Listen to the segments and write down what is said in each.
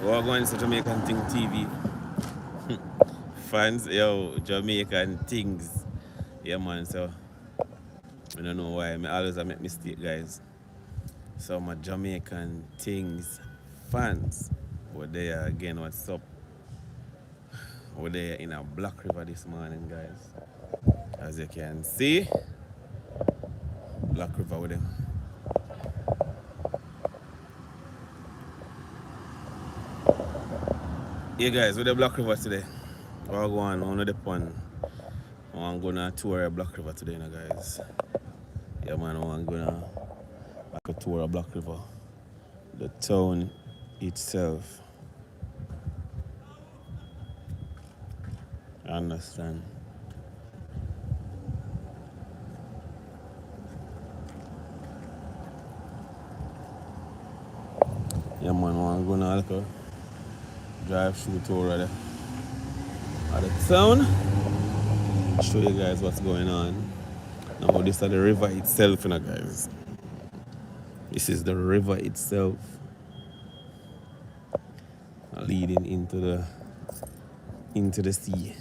We're going to Jamaican Thing TV. Fans, yo, Jamaican Things. Yeah, man, so I don't know why. I always make mistake, guys. So my Jamaican Things fans. We're there again, what's up? We're there in a Black River this morning, guys. As you can see, Black River with them. Yeah, guys, with the Black River today. We're going on the pond. I'm gonna tour Black River today, you know, guys. Yeah, man, I'm gonna like a tour of Black River. The town itself. I understand. Yeah, man, I'm gonna like a drive through tour of the town. Show you guys what's going on. Now, this is the river itself, you know, guys. This is the river itself leading into the sea.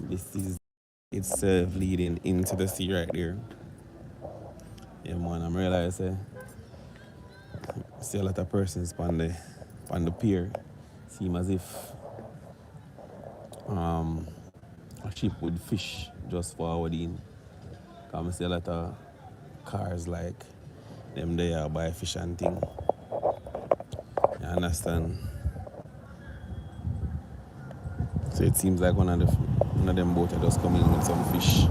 This is itself leading into the sea right there. Yeah, man, I'm realizing see a lot of persons on the pier. Seem as if a ship with fish just forwarding. Come I see a lot of cars like them there buy fish and thing. You understand? So it seems like one of them boats are just coming with some fish.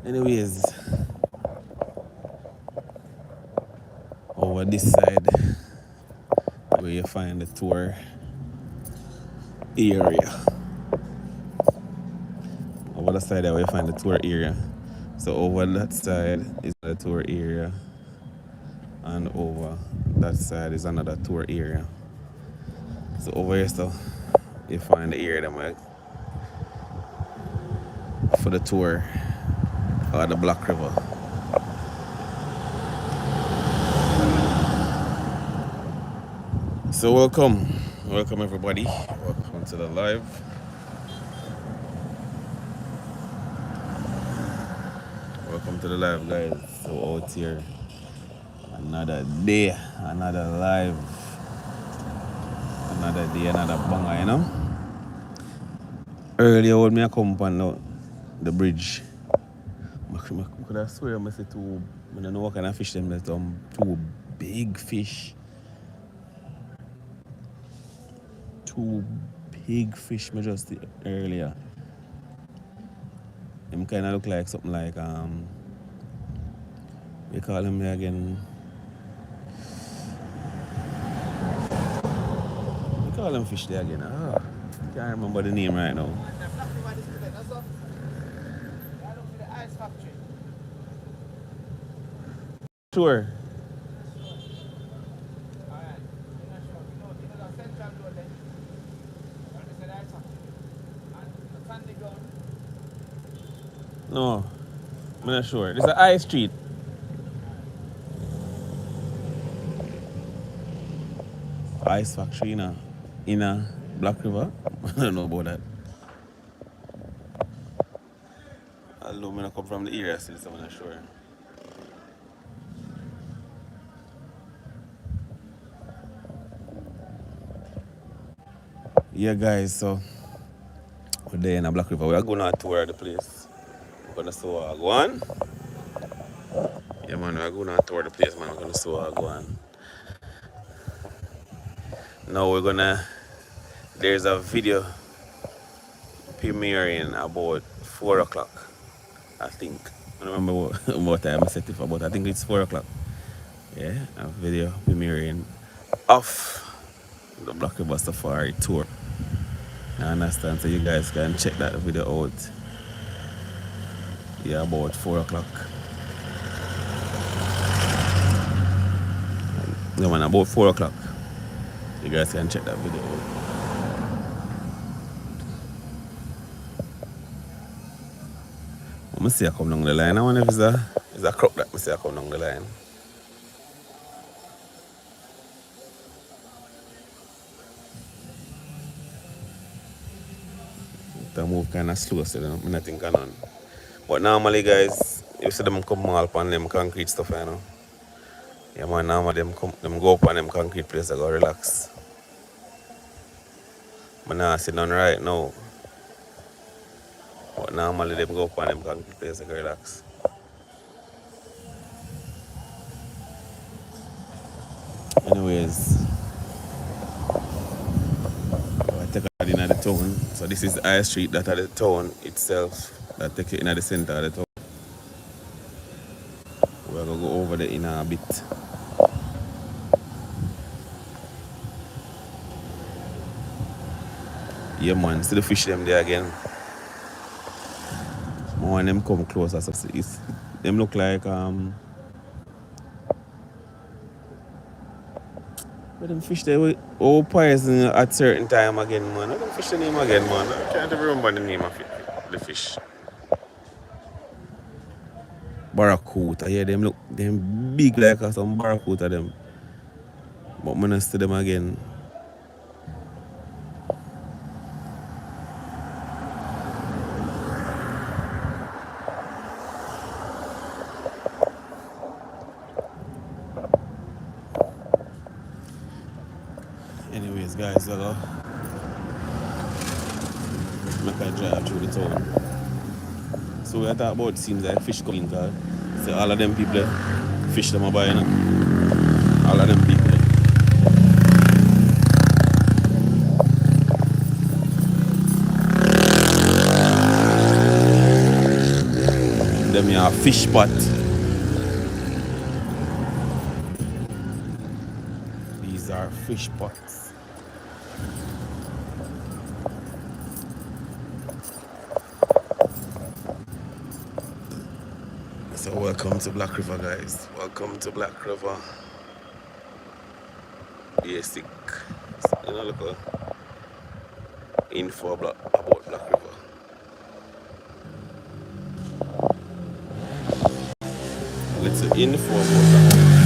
Anyways, over this side where you find the tour area. Over the side where you find the tour area. So over that side is the tour area. And over that side is another tour area. So over here, so you find the area that for the tour of the Black River. So welcome everybody. Welcome to the live. Welcome to the live, guys. So out here, another day, another live. Another day, another banger, you know. Earlier when I come upon the bridge, I could have swear I see I don't know what kind of fish them, two big fish. Two big fish I just see earlier. Them kind of look like something like, we call them again. We call them fish there again. Can't remember the name right now. Sure. No, I'm not sure. This is a high street. Ice factory in a Black River. I don't know about that. Although I come from the area still, so I'm not sure. Yeah, guys, so we're there in a Black River. We are going on a tour of the place. We're gonna see what I go on. Yeah, man, we're going on a tour of the place, man. We're gonna see what I go on. Now there's a video premiering about 4 o'clock, I think. I don't remember what time I set it for, but I think it's 4 o'clock. Yeah, a video premiering of the Black River Safari tour. I understand, so you guys can check that video out. Yeah, about 4 o'clock. No, man, about 4 o'clock. You guys can check that video out. I'm see I come down the line. I wonder if it's a crook that I see I come down the line. to move kind of slow, so I don't think I none. But normally, guys, you see them come all on them concrete stuff, you know. Yeah, man, normally them go up on them concrete place, they go relax. But now I see none right now. But normally them go up on them concrete place, they go relax. Anyways, I take it in the town. So this is High Street that at the town itself. That take it in the center of the town. We're gonna go over there in a bit. Yeah, man, see the fish them there again. More them come closer. So them look like but them fish there with all poison at certain time again, man. What them fish the name again, man? I can't even remember the name of it, the fish. Barracuda, yeah, them look them big like some barracuda them. But I'm gonna see them again. Anyways, guys, I'll make a drive through the town. So we are talking about seems like fish coming, cause see all of them people fish them are buying it. All of them people. Them are fish pot. These are fish pots. So welcome to Black River, guys. Welcome to Black River. Basic, you know, look info about Black River. Let's info about Black River.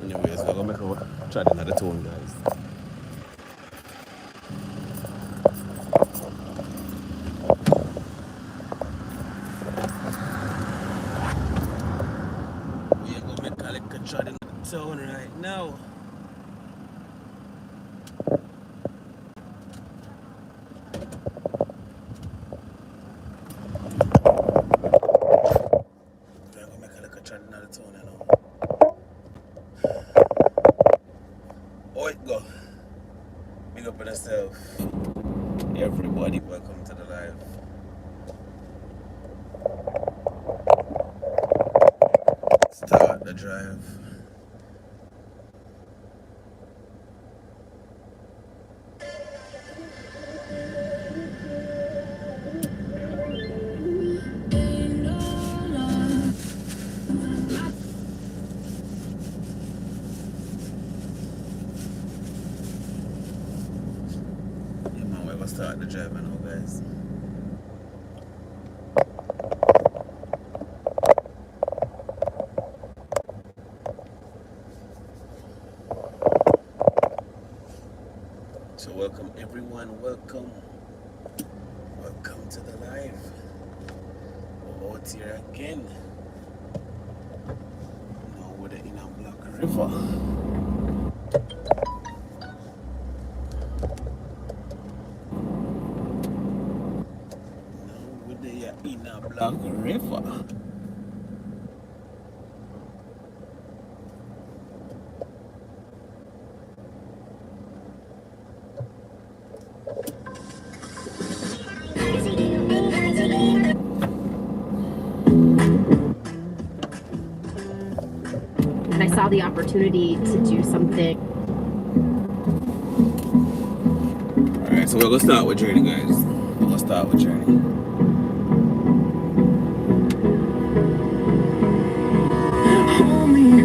Anyways, we're gonna make a try another tone, guys. We're gonna make a try another tone right now. Big up on yourself. Everybody, welcome to the live. Start the drive. Start the drive now, guys. So welcome everyone, welcome to the live. We're out here again. Now we're in a Black River. In a Black River. And I saw the opportunity to do something. Alright, so we're gonna start with Journey, guys. We're gonna start with Journey.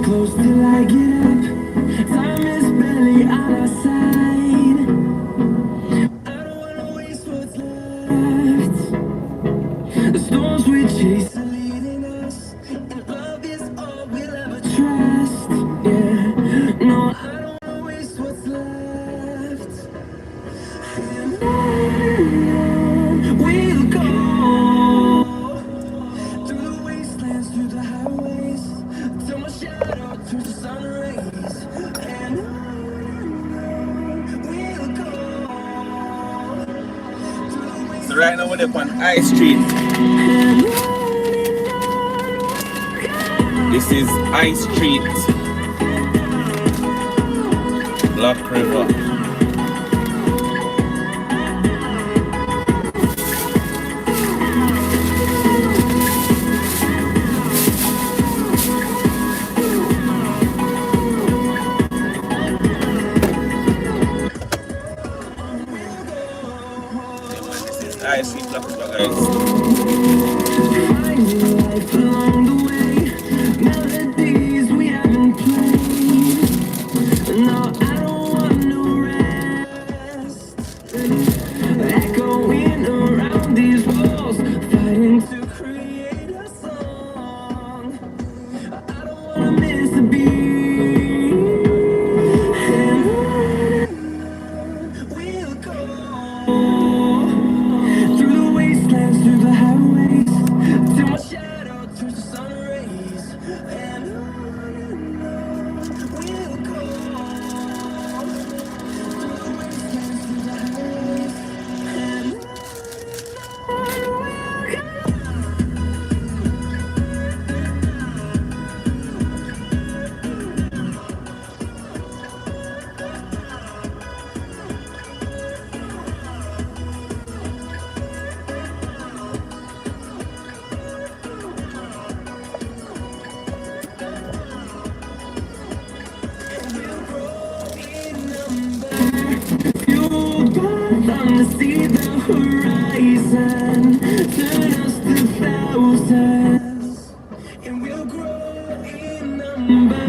Close till I get up. Time is barely on our side. I don't wanna waste what's left. The storms we chase are leading us, and love is all we'll ever trust. Yeah. So right now we're up on High Street. This is High Street, Black River. This is High Street, Black River, guys. Along the way, melodies we haven't played. No, I don't want no rest. Echoing around these walls, fighting to create a song. I don't wanna miss a beat. And we'll go through the wastelands, through the highways, till my shadow turns to sun rays. And we'll go through the wastelands, through the highways. And fueled by them to see the horizon, turn us to thousands, and we'll grow in number.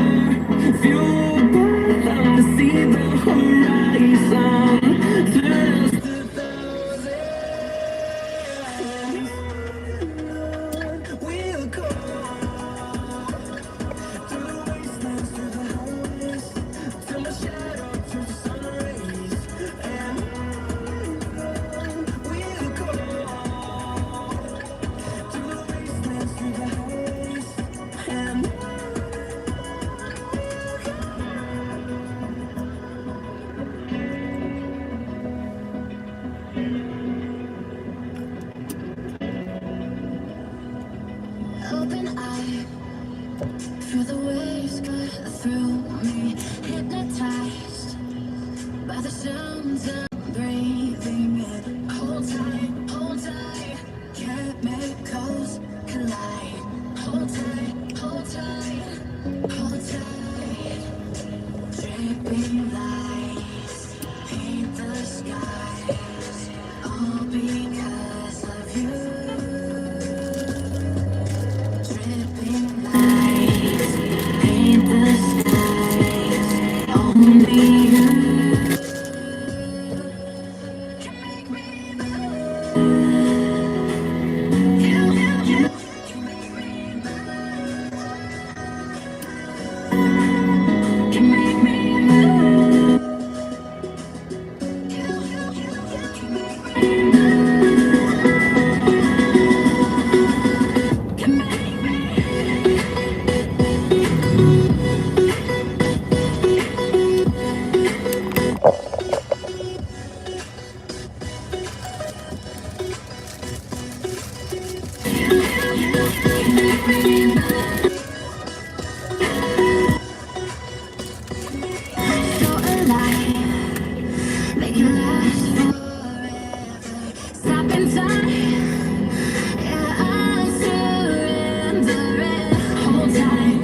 Fueled by them to see the horizon, turn us to thousands. We'll go through the wastelands, through the highways, till my shadow turns to sun rays. And we'll go through the wastelands, through the highways. And Open eye, feel the waves cut through me, hypnotized by the sounds I'm breathing in. Hold tight, chemicals collide. Hold tight, hold tight, hold tight. Dripping lights paint the skies, all because of you. Dripping lights paint the skies, only you can make me move. You can make me move. Can make me move. You can make me move. Can make me so alive, make it last forever. Stop in time, yeah, I'm surrendering. Hold tight,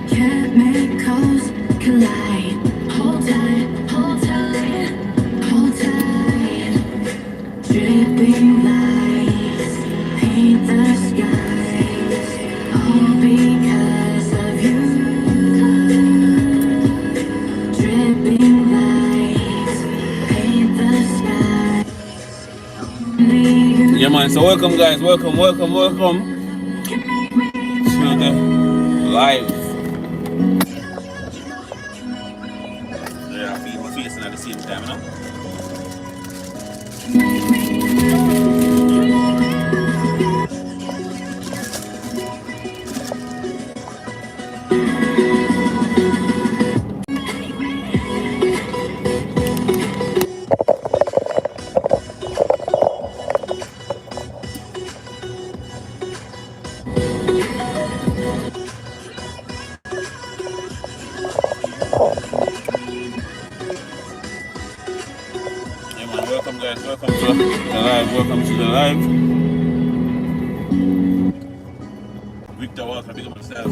chemicals collide. Hold tight, hold tight, hold tight. Dripping lights paint the skies, all because of you. Dripping lights paint the skies, only you Yeah, man. So welcome, guys. Welcome can make me to the live. Yeah, I feel my facing at the same time, you know? make me guys, welcome to the live. Welcome to the live. Victor Walker, big up yourself.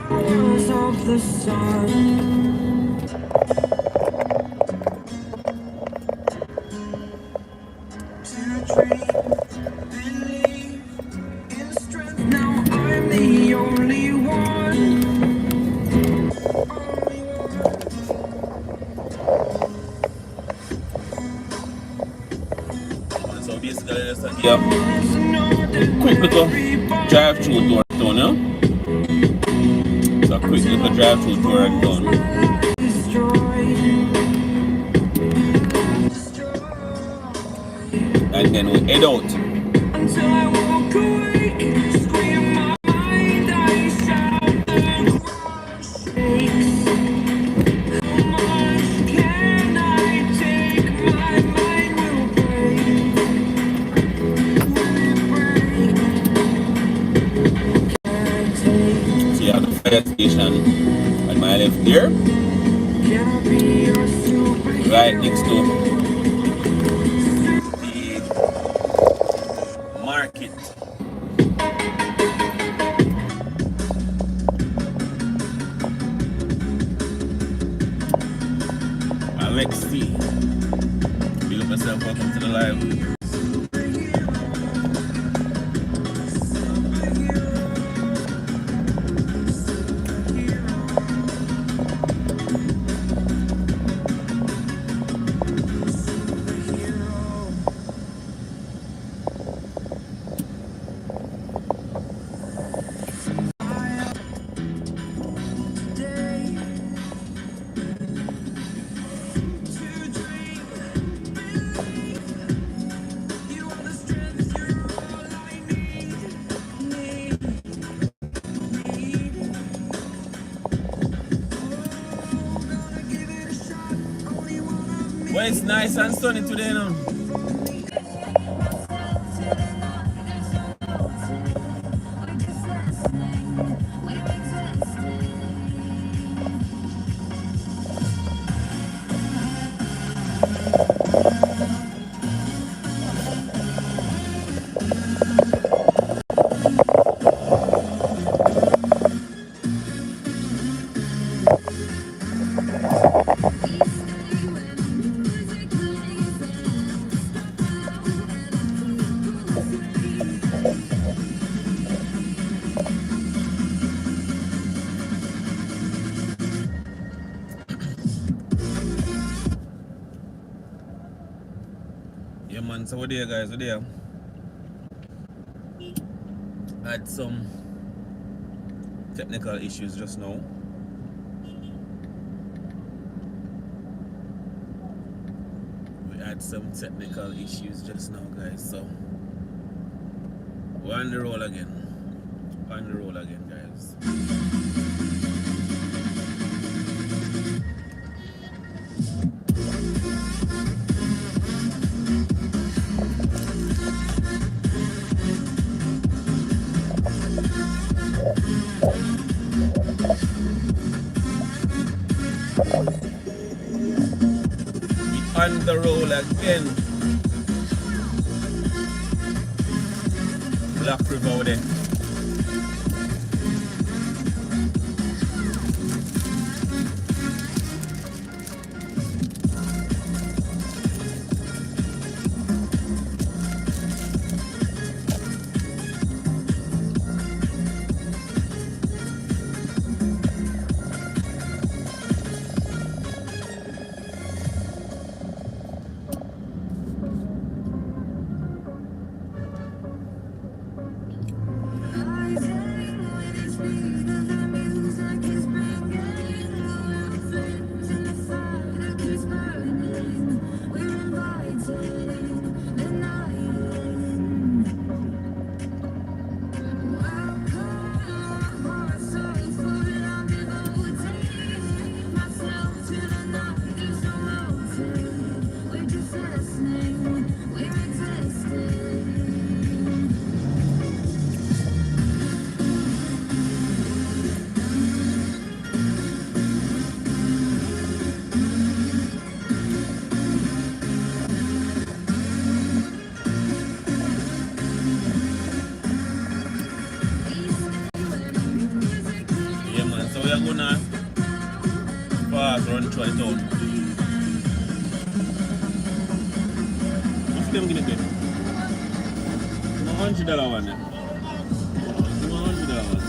Powers of the sun. Now I'm the only one. So basically, let's give quick little drive-through tour town, yeah? So a quick little drive-through tour town. And then we head out. Until I walk awake, scream my mind, I shout the crush aches. How much can I take? My mind will break. Will it break? Can't take. So you have the fire station on my left here, Can I be your superhero? right next to the market. Alexi, big up yourself, welcome to the live. Well, it's nice and sunny today now. Yeah man, so what there guys, what there? Had some technical issues just now. We had some technical issues just now guys, so we're on the roll again. On the roll again guys. On the roll again. Black River over there. run through the town. What's them gonna get? $100 one there. $100 one.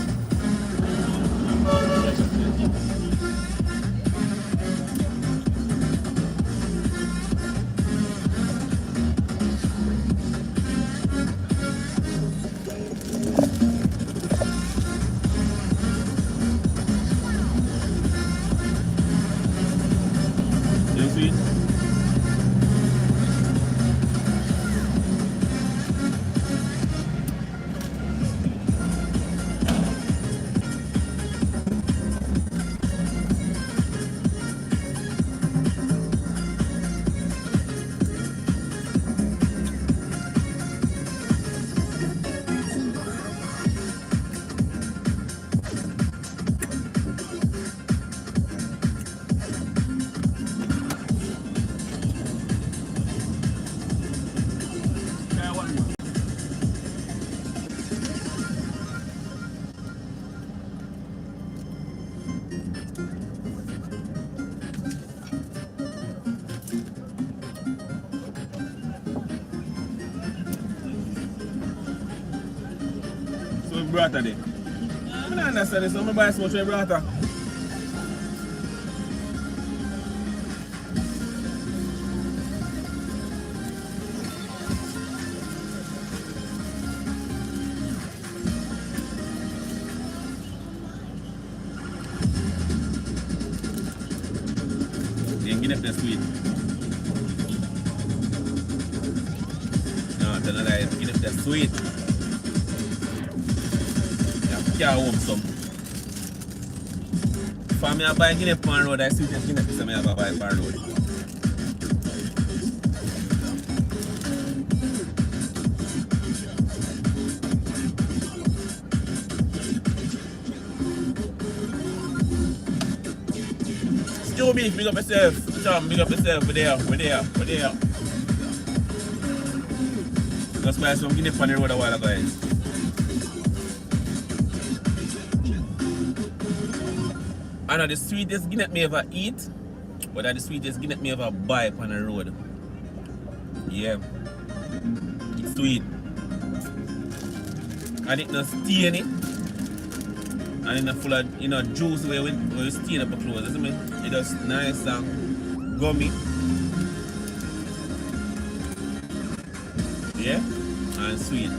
You see? So brata there. I don't understand this, so I buy so much of brata. Then get up the sweet. No, tell a lie, get up the sweet. Carry home some. For me, I buy Guinea Pan Road, I sweet as Guinea Pan, so I buy Pan Road. Still big up yourself. Tom, big up yourself. We're there. Just buy some Guinea Pan Road a while ago, guys. I know the sweetest Guinea me ever eat, but that's the sweetest Guinea me ever buy on the road. Yeah. It's sweet. And it not stain it. And it's not full of juice where you stain up your clothes. Isn't it? It's just nice and gummy. Yeah? And sweet.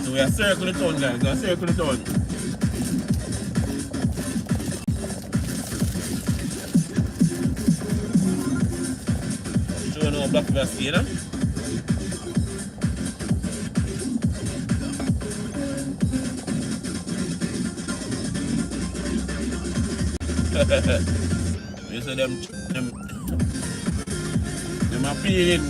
We are circle the town, guys. We are circle the town. Show no black vest, you know? You see them are peeling.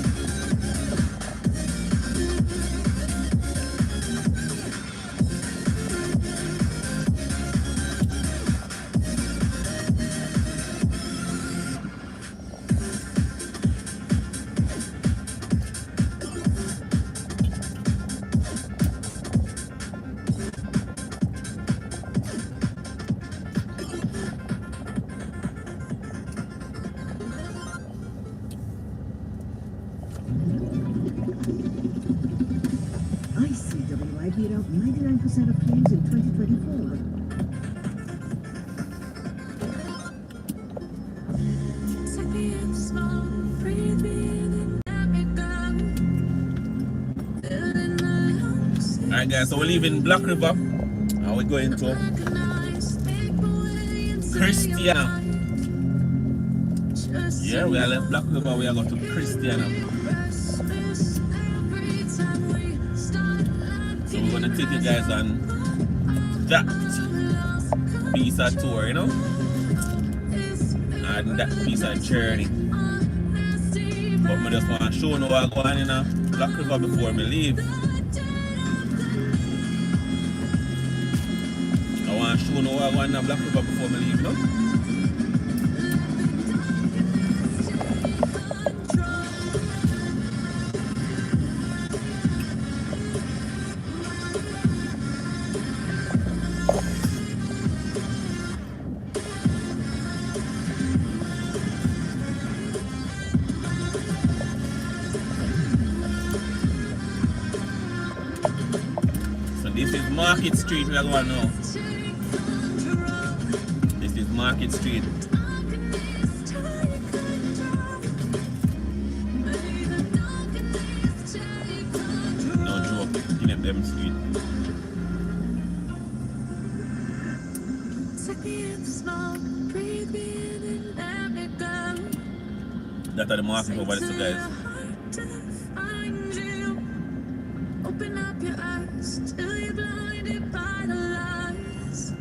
ICWI beat out 99% of claims in 2024. Alright guys, so we're leaving Black River and we're going to Christiana. Yeah, we are left Black River, we are going to Christiana. So we're going to take you guys on that piece of tour, you know? and that piece of journey. But I just want to show you what going on in Black River before me leave. I want to show you what going on in Black River before me leave, no? This is Market Street we are going now. This is Market Street. No joke, in them street. That's the market over there, so guys. Open up your eyes till you're blinded by the lies,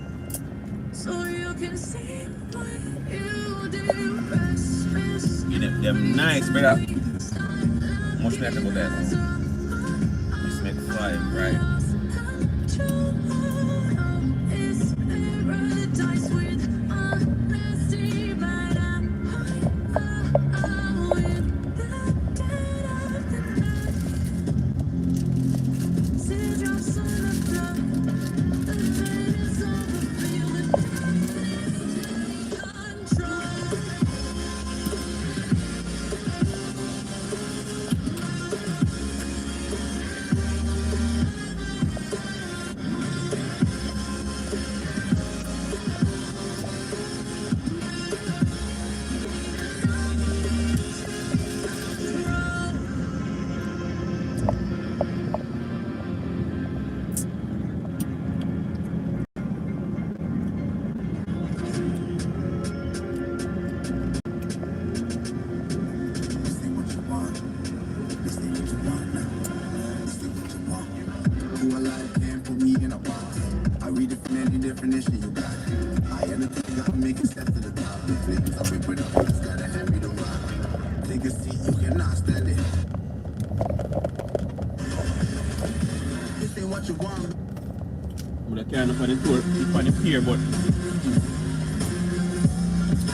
so you can see what you do. Restless. Them nice, brother. Much better go there. Just make 5, right? Definition you got. I am the thing that can make it step to the top. I rip it up, it's gotta have me to rock. Take a seat, you cannot stand it. This ain't what you want. I'm carrying up on the tour, up on the pier, but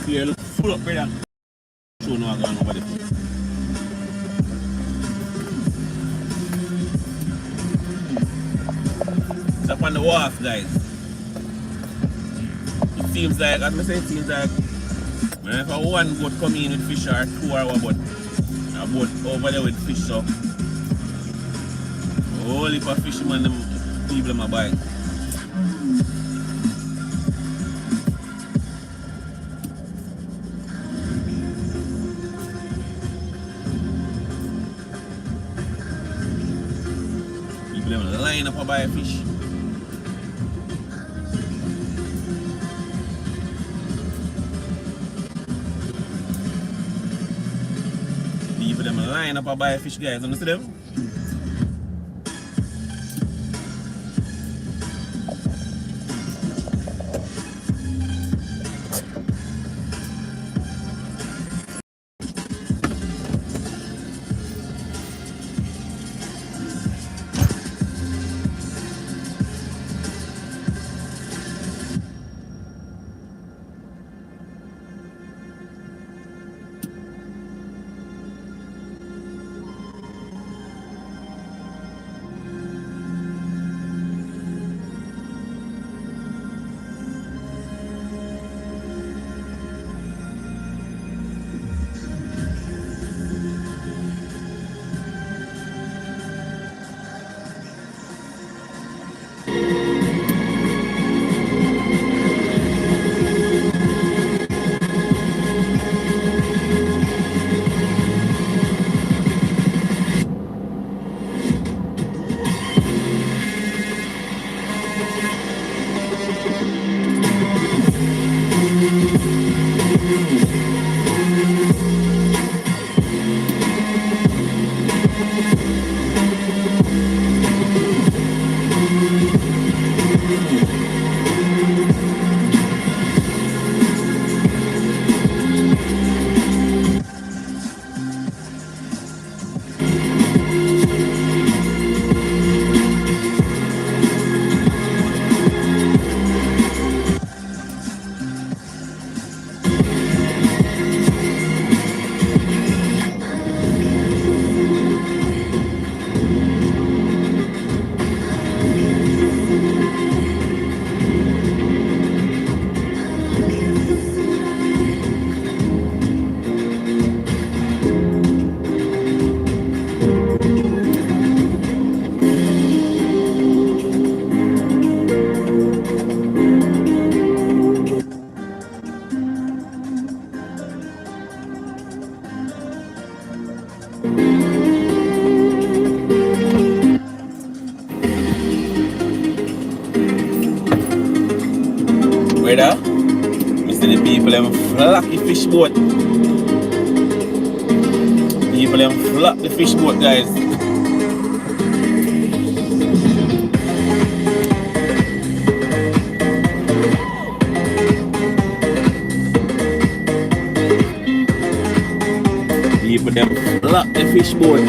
pier look full up, brother. Show no going over the pier. It's up on the wharf, guys. Seems like, as I say, it seems like if I one boat come in with fish or 2 hour boat, a boat over there with fish, so a whole heap of fishermen, them people in my bike. People them line up to buy fish. Them line up and buy fish, guys. You see them? brother. I see the people them flock the fish boat. People them flock the fish boat, guys. People them flock the fish boat.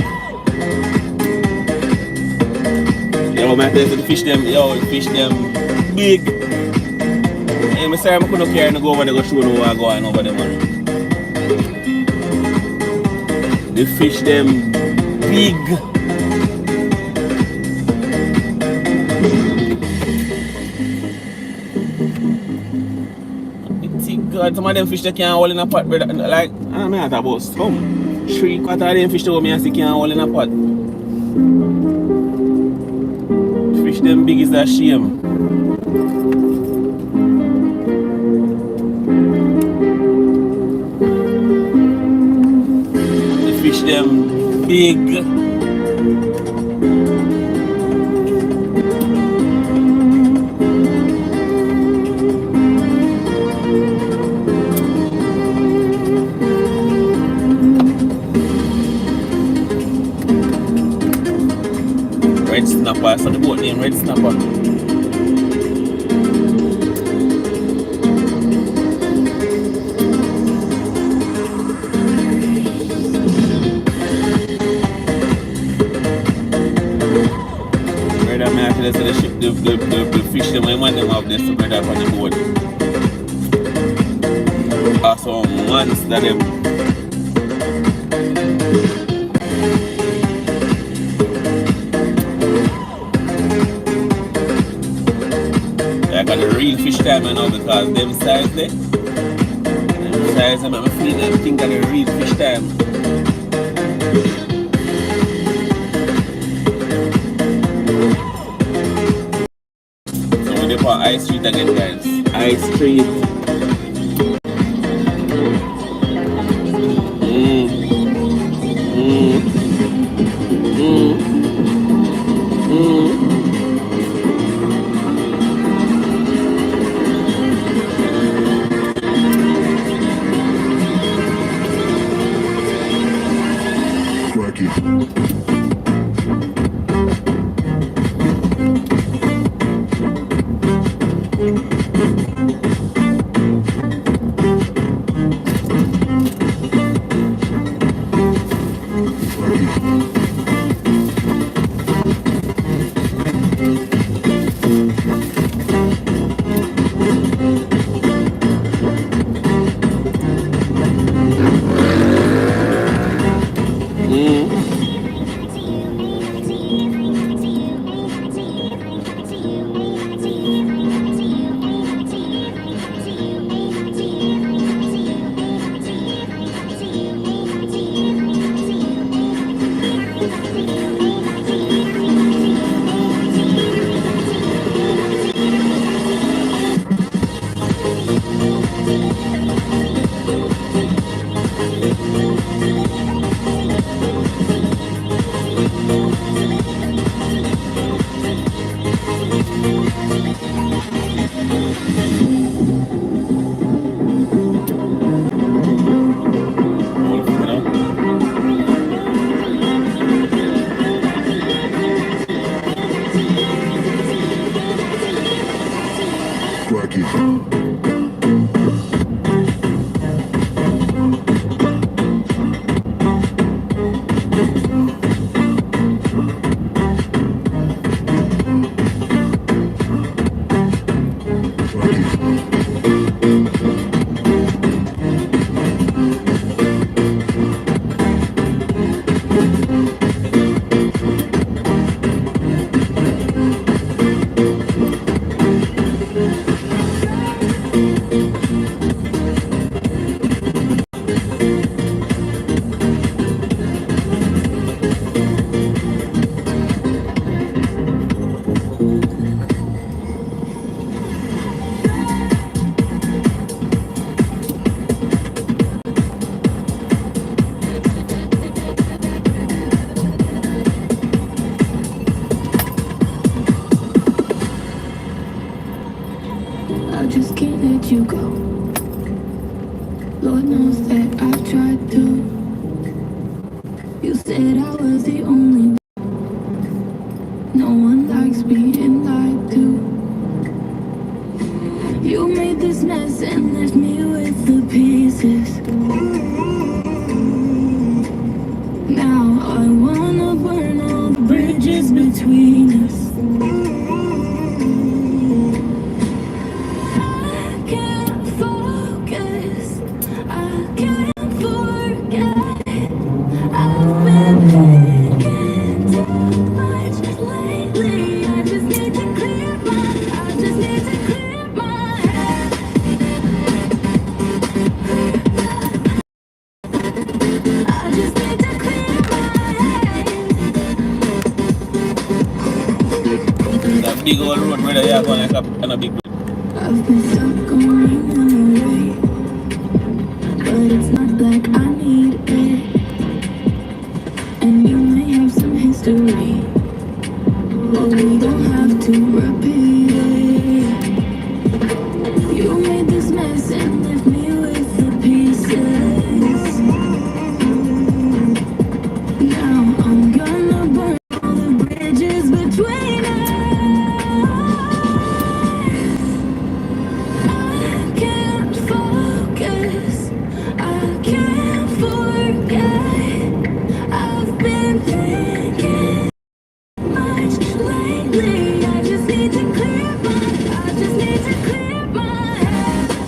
Yo, man, there's the fish them, the fish them big. Hey, I'm sorry I couldn't carry and go over there go show no what go on over there, man. The fish them big. God, some of them fish they can't hold in a pot, brother. Like, I mean, I talk about some 3/4 of them fish that me I see can't hold in a pot. Fish them big is a shame. The fish them big. Red snapper, so the boat name Red Snapper. Brother, man, after the ship, the fish them, I want them have this brother on the boat. Some months that them. I got the real fish time now because them size there. Them size them, I'm feeling them think of the real fish time. So we're there for High Street again, guys. High Street. you go. Lord knows that I've tried to. You said I was the only one. No one likes being lied to. You made this mess and left me with the pieces. Now I wanna burn all the bridges between us. I can't focus, I can't forget. I've been thinking too much lately. I just need to clear my head. I just need to clear my head. That big old road, brother, you're going like a big road. I've been stuck on running away, but it's not like I need it. And you may have some history, but we don't have to repeat it. You made this mess and left me with the pieces. Now I'm gonna burn all the bridges between us. I can't focus, I can't forget. I've been thinking much lately. I just need to clear my head. I just need to clear my head.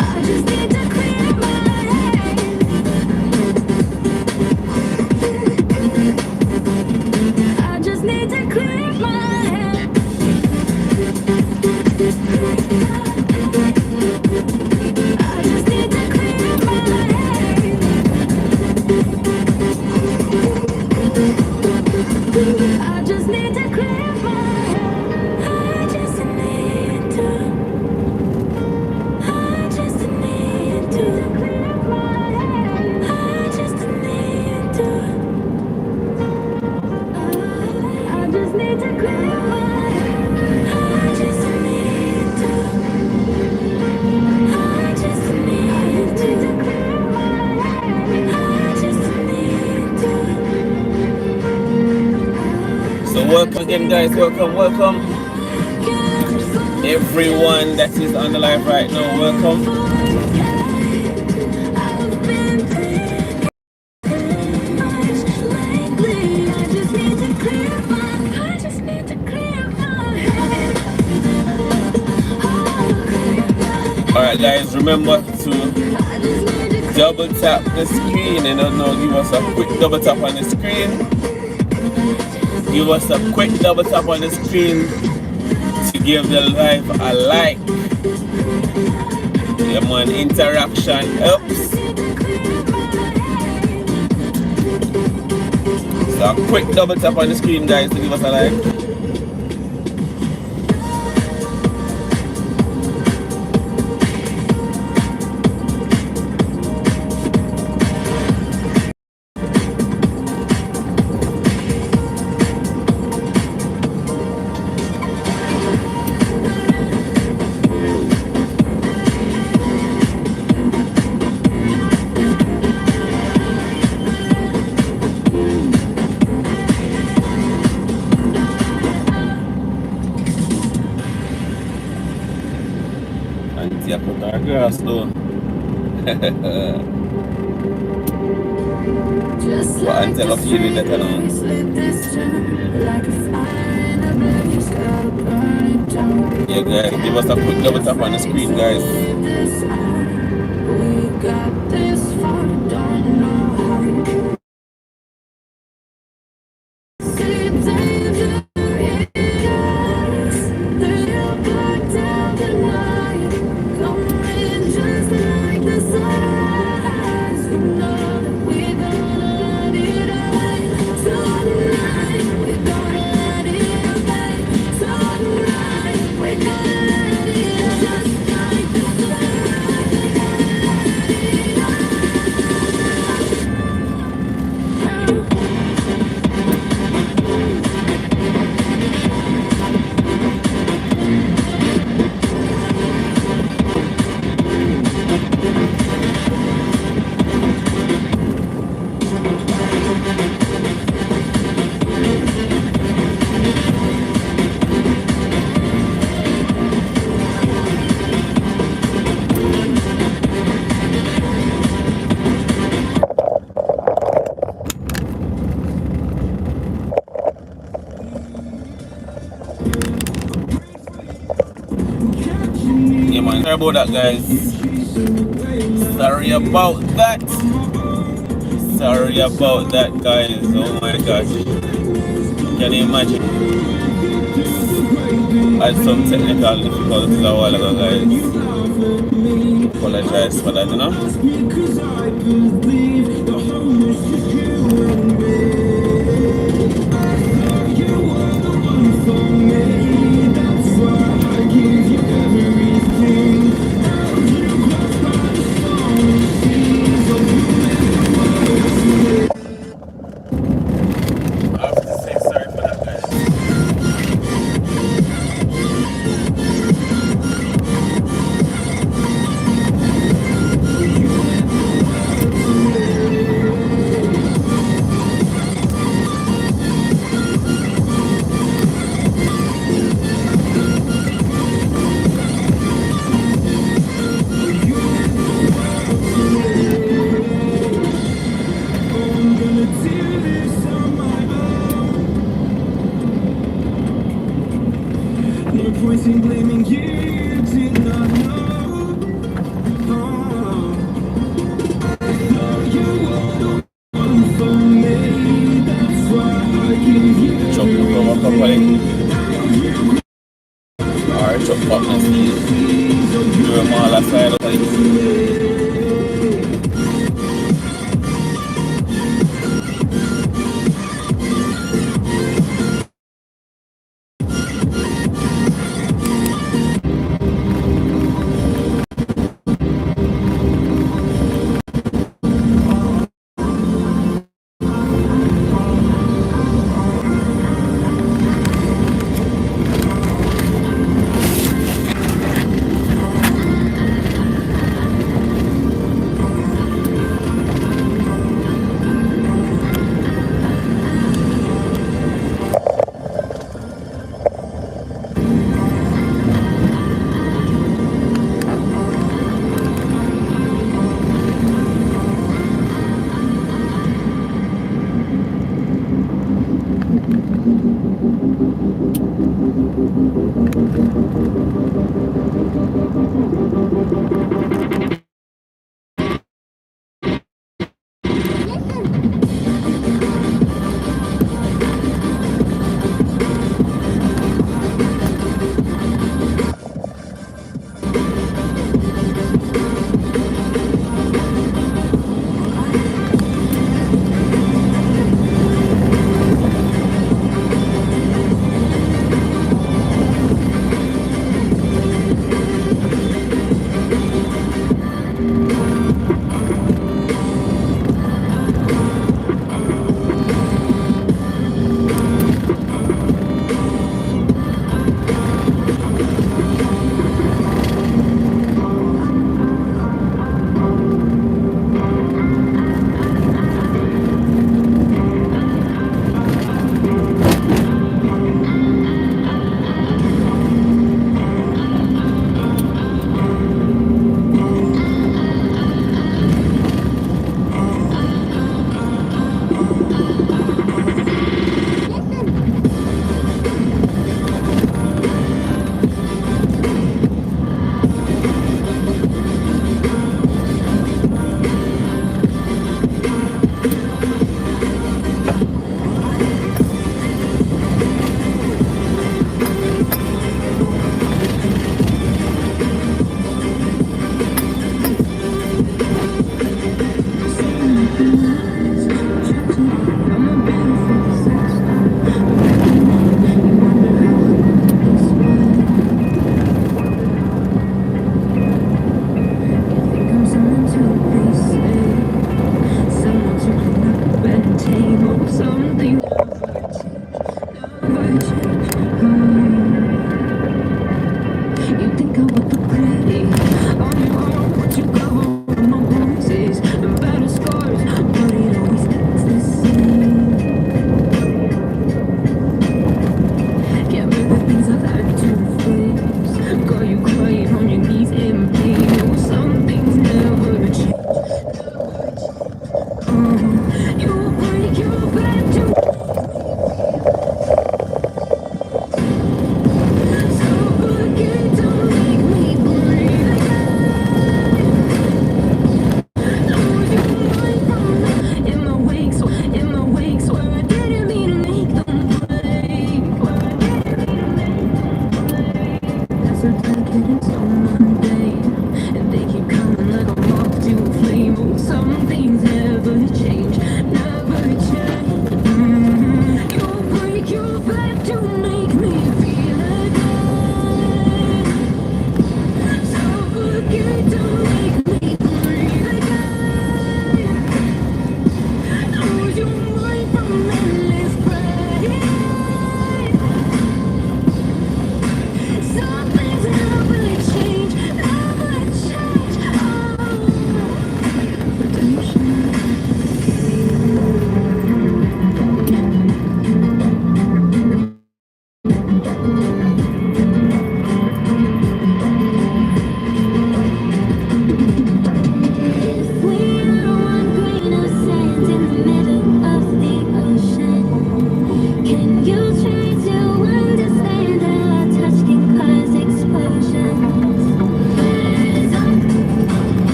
I just need to clear my head. I just need to clear my head. I just need to clear my head. I just need to. I just need to clear my head. I just need to. I just need to clear my head. I just need to. I just need to clear my head. I just need to. So welcome again, guys. Welcome. Everyone that is on the live right now, welcome. I've been thinking much lately. I just need to clear my head. Alright, guys, remember to I just need to double tap the screen. And don't know, give us a quick double tap on the screen. Give us a quick double tap on the screen to give the live a like. Yeah, man, interaction helps. So a quick double tap on the screen, guys, to give us a like. Auntie, I put our grass though. just But like until I feel it, that I know. let this turn like a fire in a blaze. Just gotta burn it down. Yeah, guys, give us a quick double tap on the screen, guys. This high, we got this far, don't know how. See danger in us, they'll cut down the night, coming just like the sunrise. You know that we're gonna let it rain tonight. We're gonna let it rain tonight. We're gonna let it just like the sunrise. about that, guys. Sorry about that. Sorry about that, guys. Oh my gosh. Can you imagine? I had some technical difficulties a while ago, guys. Apologize for that, you know? I have to say sorry for that, guys. No point in blaming you, did not know. No, you were the one for me. That's why I give you Chop the cover properly. Alright, chop up and see. Do them all aside of it.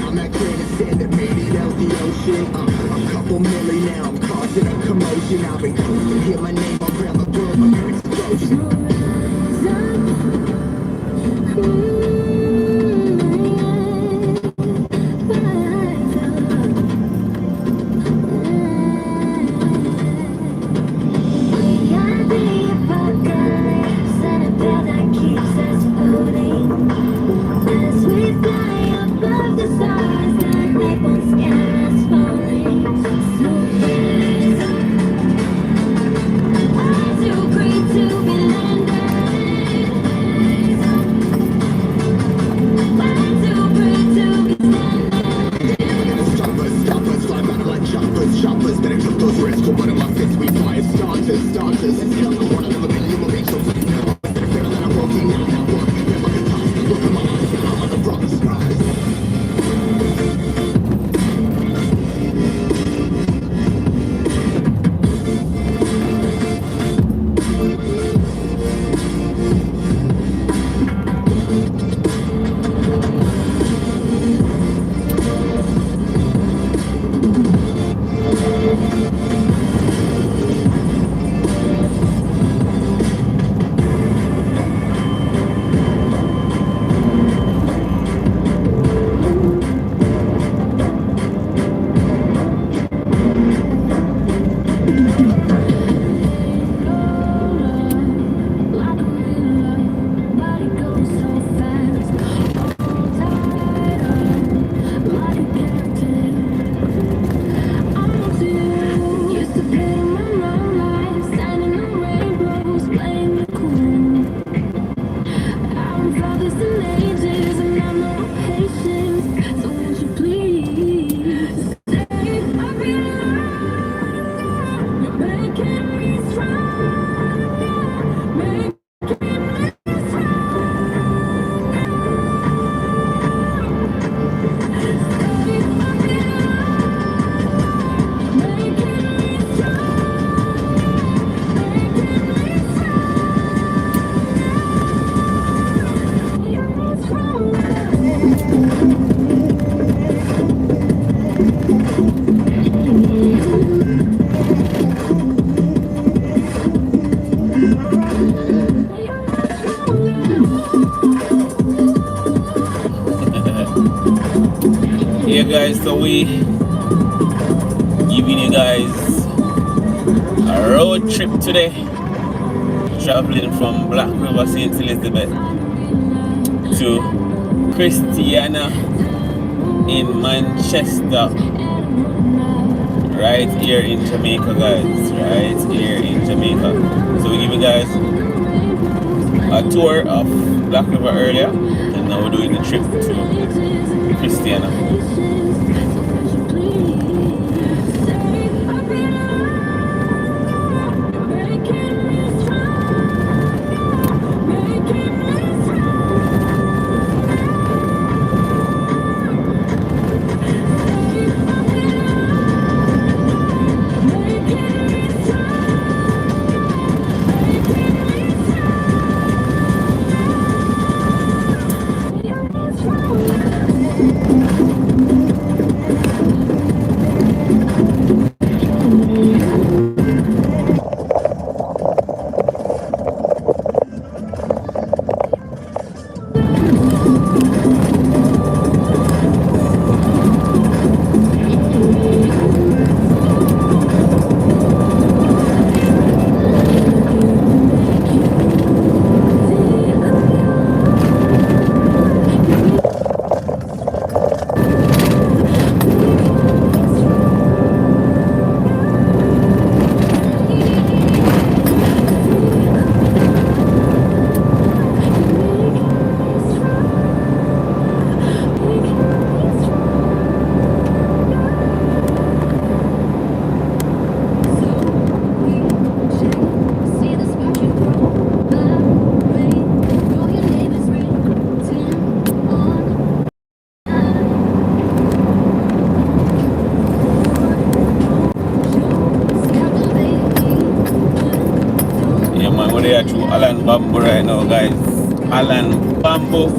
I'm that grain of sand that made it out the ocean. A couple milli now, I'm causing a commotion. I've been coasting, hear my name around the world, my explosion. Yeah guys, so we giving you guys a road trip today, traveling from Black River St. Elizabeth to Christiana in Manchester, right here in Jamaica guys, right here in Jamaica. So we give you guys a tour of Black River earlier, and now we're doing the trip to Christiana. We're through Alan Bamboo right now guys. Alan Bamboo.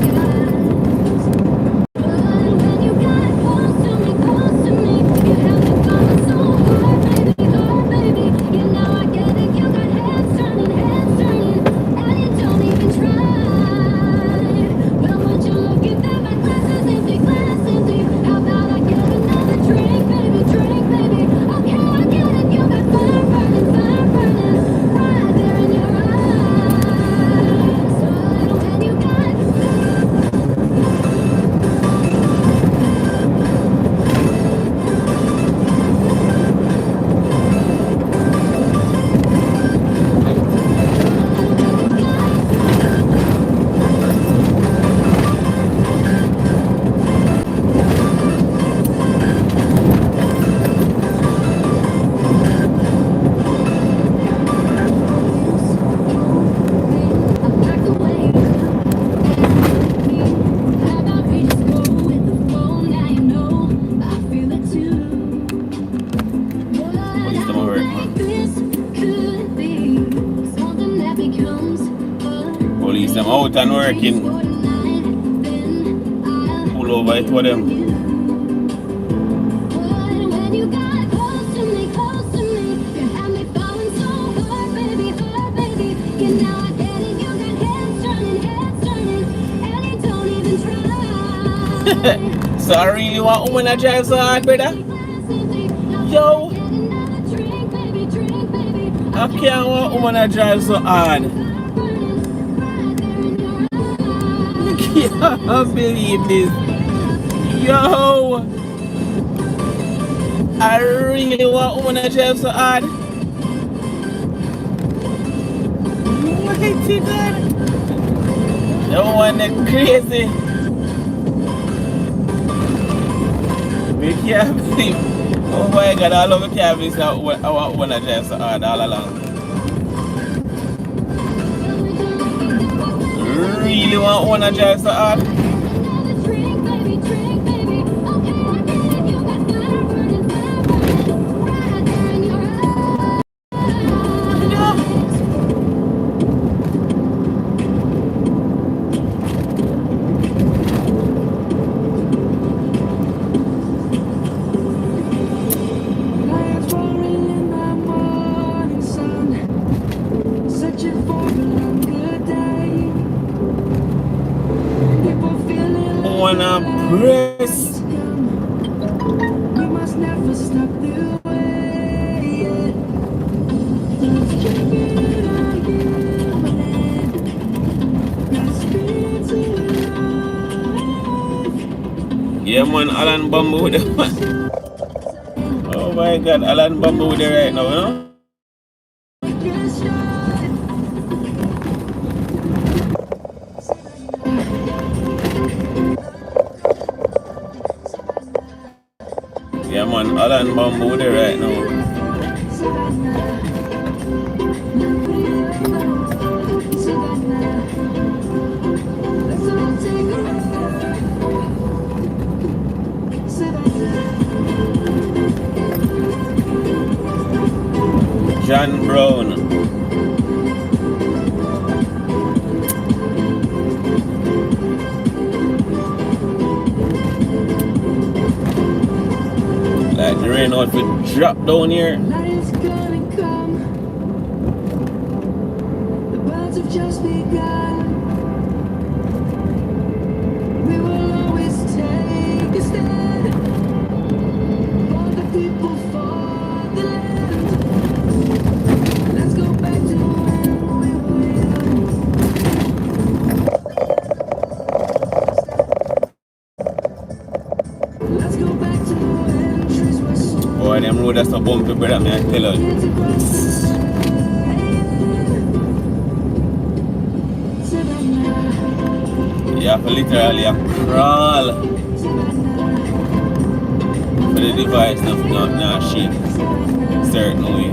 out and working. Pull over it for them. So I really want woman to drive so hard, brother. Yo, I can't want woman to drive so hard. I can't believe this. Yo, I really want woman to drive so hard. Mighty God. That one that crazy. We can't believe. Oh my God, all of the cabins I want one to drive so hard all along. Really want one to drive so hard? Lions roaring in the morning sun, searching for a good day. People feeling like Wanna press. we must never stop the way. Let's keep it on human. Let's be to life. Yeah man, Alan Bamboo with the man. Oh my God, Alan Bamboo with it right now, you know? Yes, right. Yeah man, Alan Bamboo with it right now. John Brown. Like the rain out will drop down here. Lights gonna come. The birds have just begun. We will always take a stand for the people, for the land. Let's go back to when we were young. Let's go back to when trees were sown. Boy, them road that's a bumpy, brother, me I tell you. Kids across the Savannah. You have to literally crawl for the device not shake certain way.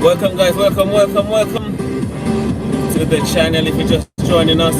Welcome guys, welcome to the channel if you're just joining us.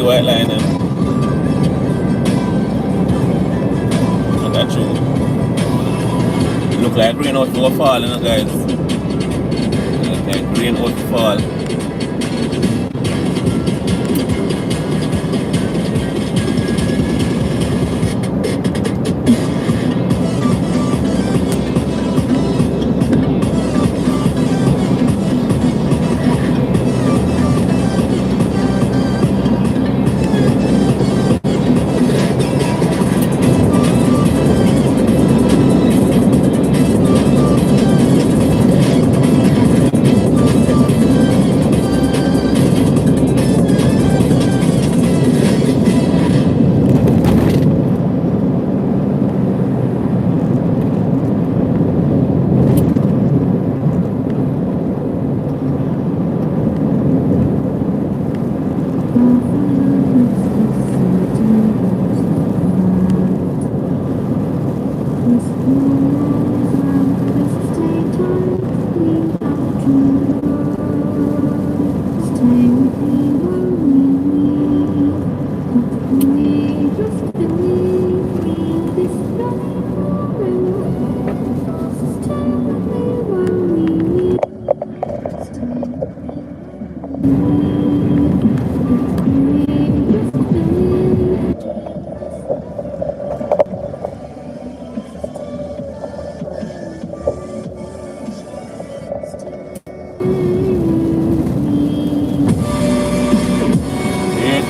White line and that true. Look like rain out to fall, you know, guys. Look like rain out to fall.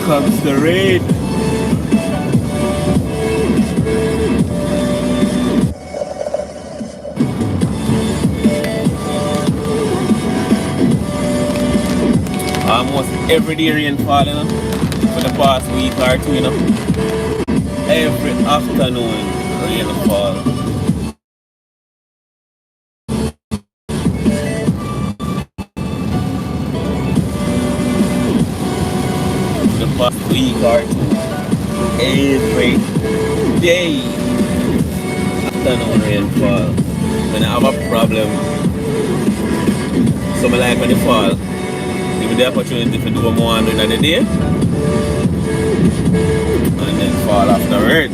Comes the rain. Almost every day rain falling, you know, for the past week or two, you know. Every afternoon rain fall. Past week or two, every day afternoon rainfall. When I have a problem, so I like when it fall, give me the opportunity to do more during the day and then fall afterwards.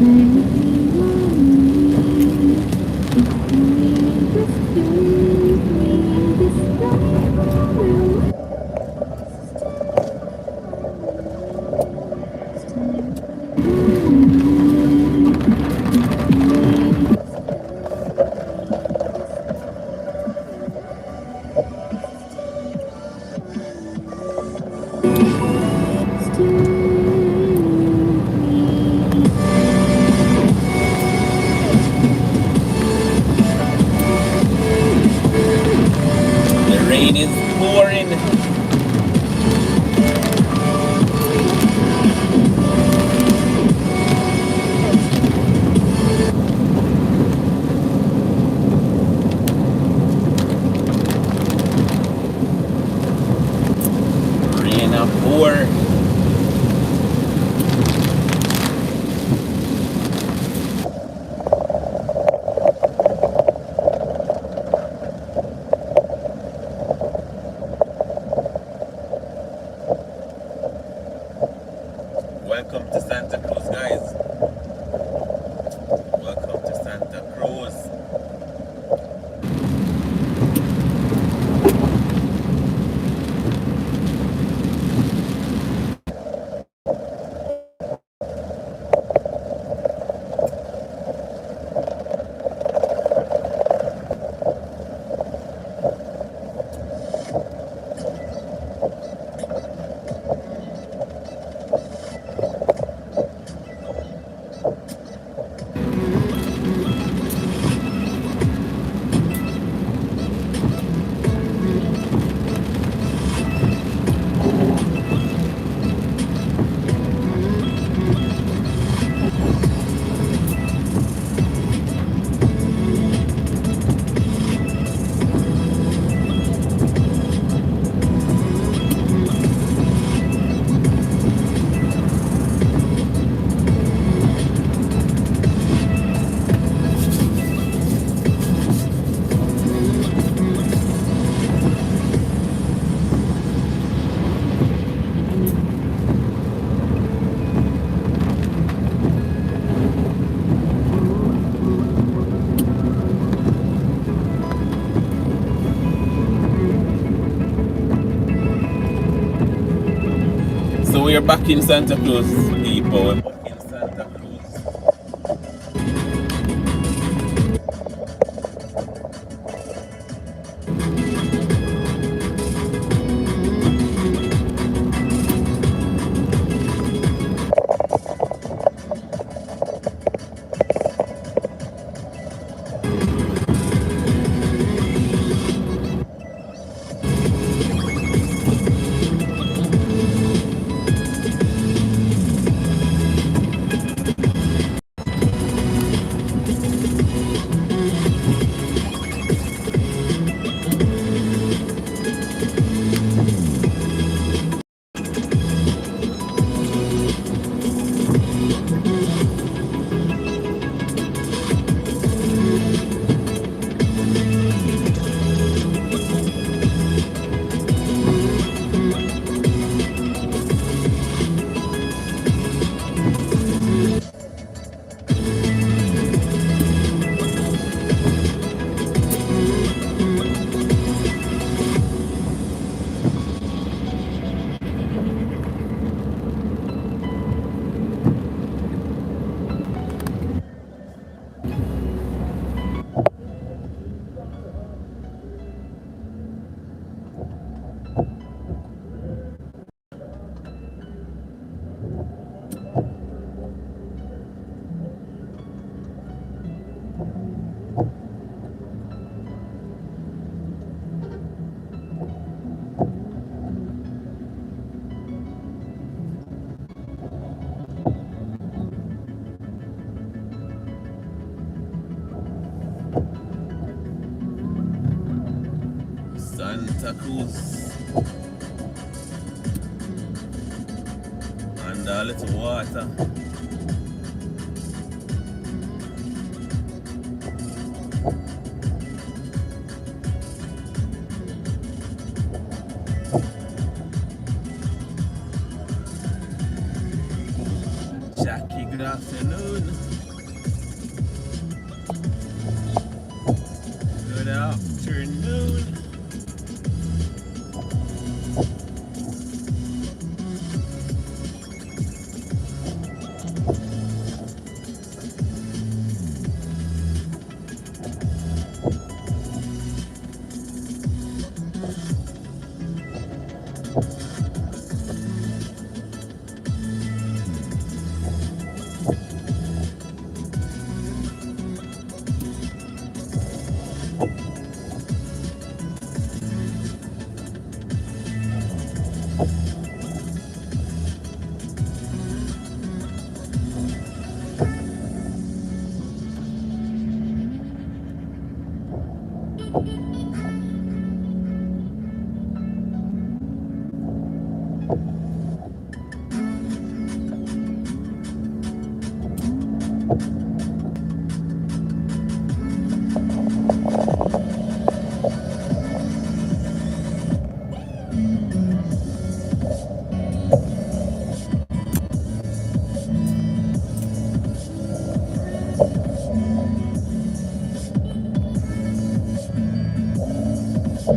The rain is pouring. Rain a pour. Welcome to Santa Cruz, guys. Welcome to Santa Cruz. So we're back in Santa Cruz, people. We're back in Santa Cruz. Santa Cruz. And a little water. Jackie, good afternoon. All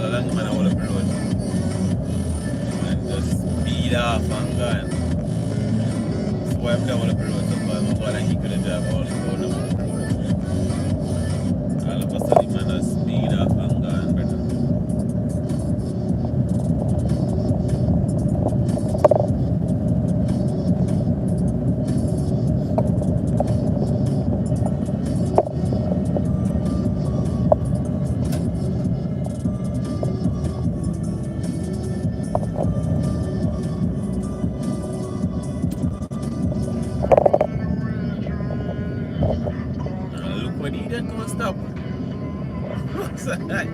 along man, I will up the road. And just speed off and gone. So why I'm down up the road so far, I'm going to hit the drive all down the road. All of a sudden, man, just speed off and gone better. Look when he didn't come and stop. What's that?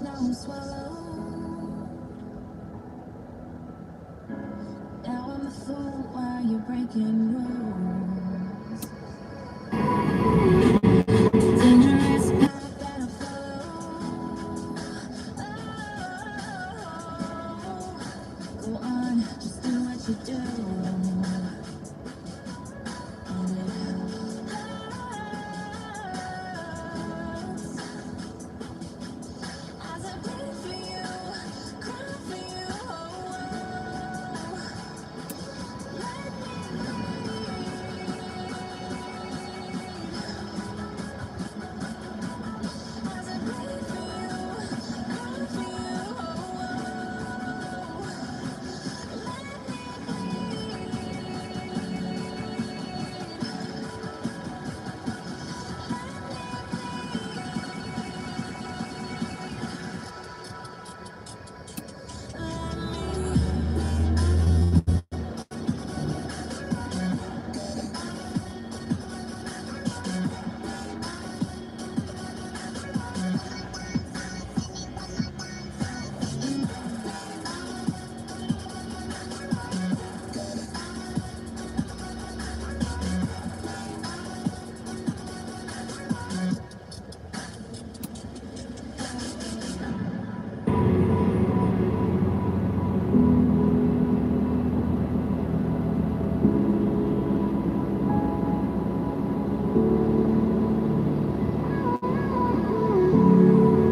now I'm swallowed. Now I'm a fool while you're breaking rules. Dangerous path that I follow. Go on, just do what you do. As I bleed for you, cry for you. Let me as I bleed for you, cry for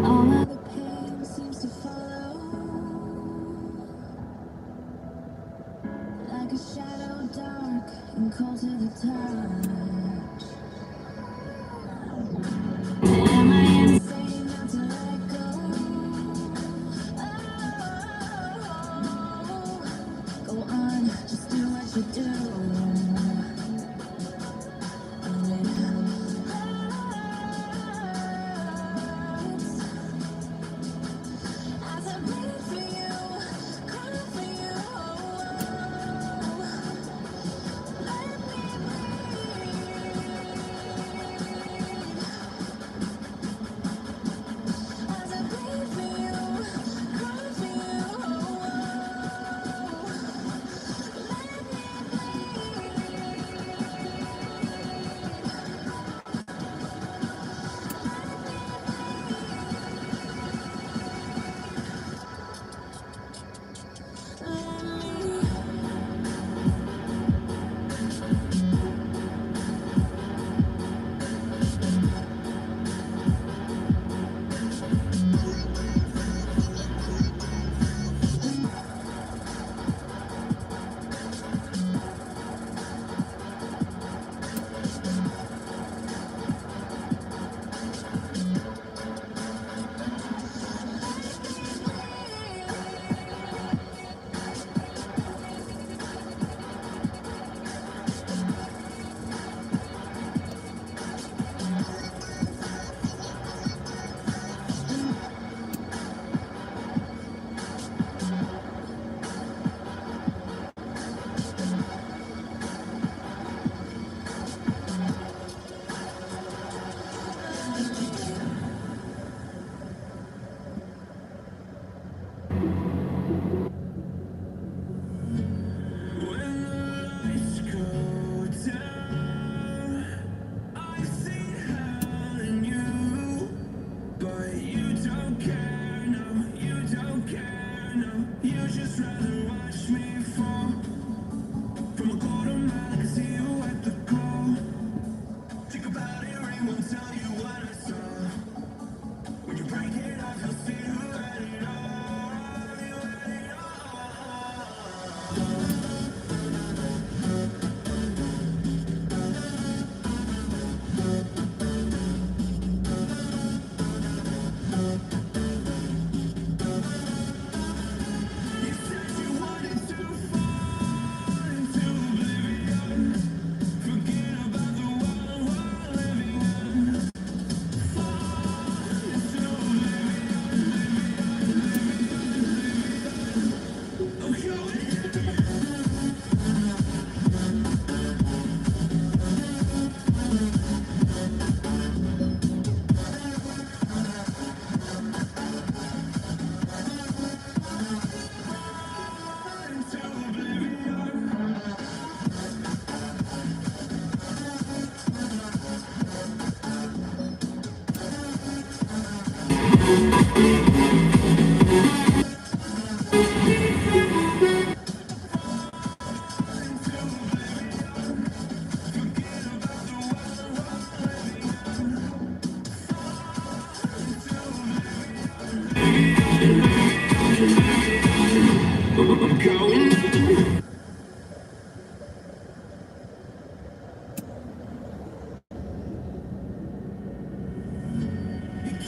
all of the pain seems to follow like a shadow, dark and cold to the touch. Am I insane not to let go? Go on, just do what you do. As I bleed for you, cry for you. Let me as I bleed for you, cry for you. Let me bleed.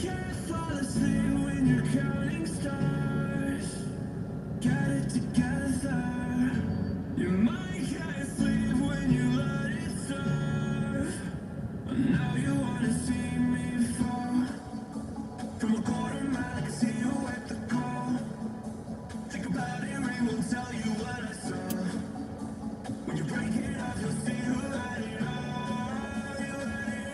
Can't fall asleep when you're counting stars. Get it together. Your mind can't sleep when you let it serve. Now you wanna see me fall. From a corner mile, I can see you at the call. Think about it, rain will tell you what I saw. When you break it off, you'll see who had it all. You had it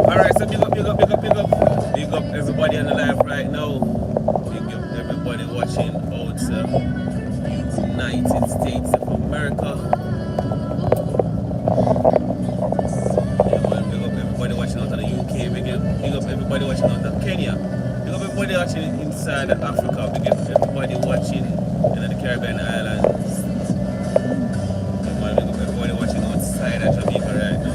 Alright, so big up everybody on the live right now. Big up everybody watching outside United States of America. Yeah, man, big up everybody watching out of the UK. Big up everybody watching out of Kenya. Big up everybody watching inside Africa. Big up everybody watching in the Caribbean islands. Yeah, man, big up everybody watching outside of Jamaica right now.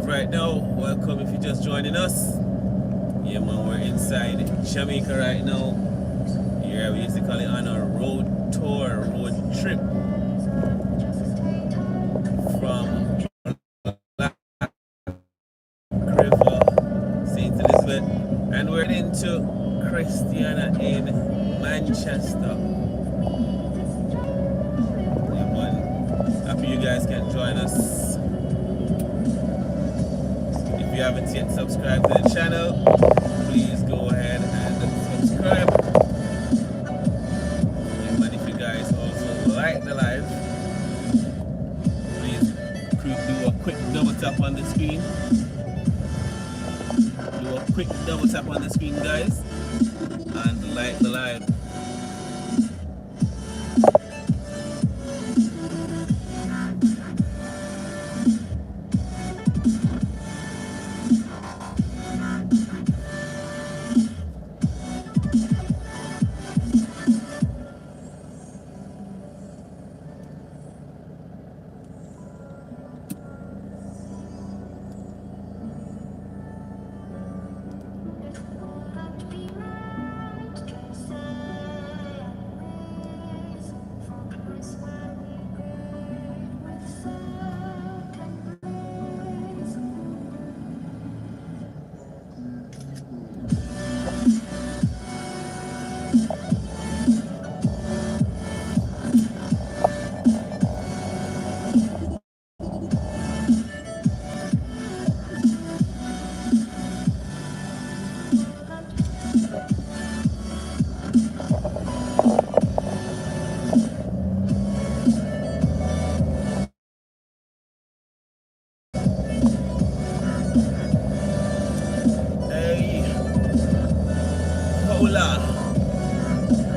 Right now, welcome if you're just joining us. Yeah, man, we're inside Jamaica right now. Yeah, we basically on a road tour, road trip from Black River, St. Elizabeth, and we're into Christiana in Manchester. Yeah, man, happy you guys can join us. If you haven't yet subscribed to the channel, please go ahead and subscribe. And if you guys also like the live, please do a quick double tap on the screen do a quick double tap on the screen, guys, and like the live. Hola.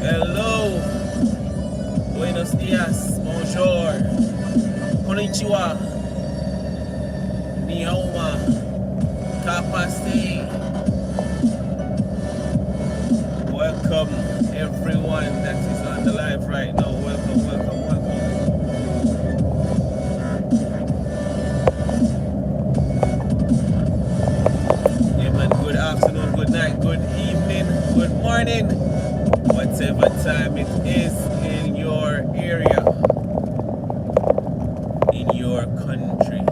Hello. Buenos dias. Bonjour. Konnichiwa. Ni hao ma. Kapaste. Welcome everyone that is on the live right now. Welcome, welcome, welcome. Yeah, man. Good afternoon, good night, good evening, good morning, whatever time it is in your area, in your country.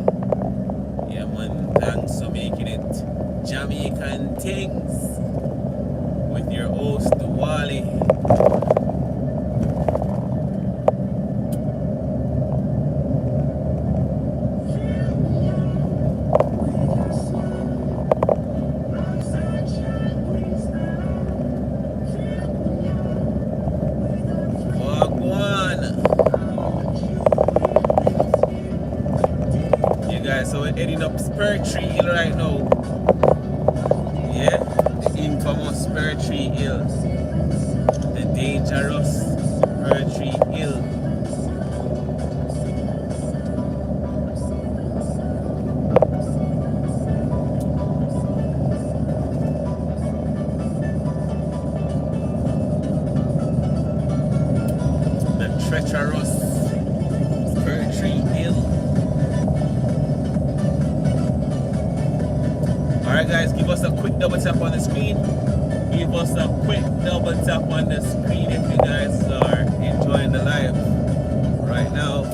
Yeah, man. Thanks for making it Jamaican Things with your host, Wally. Wagwan. Yeah, guys, so we're heading up Spur Tree Hill right now. Yeah, the infamous Spur Tree Hill, the dangerous Spur Tree Hill. The treacherous Spur Tree Hill. Alright guys, give us a quick double tap on the screen. Give us a quick double tap on the screen if you guys are enjoying the live right now.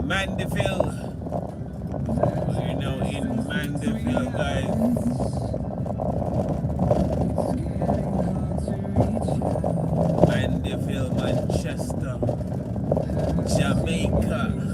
Mandeville. We're now in Mandeville, guys. Mandeville, Manchester, Jamaica.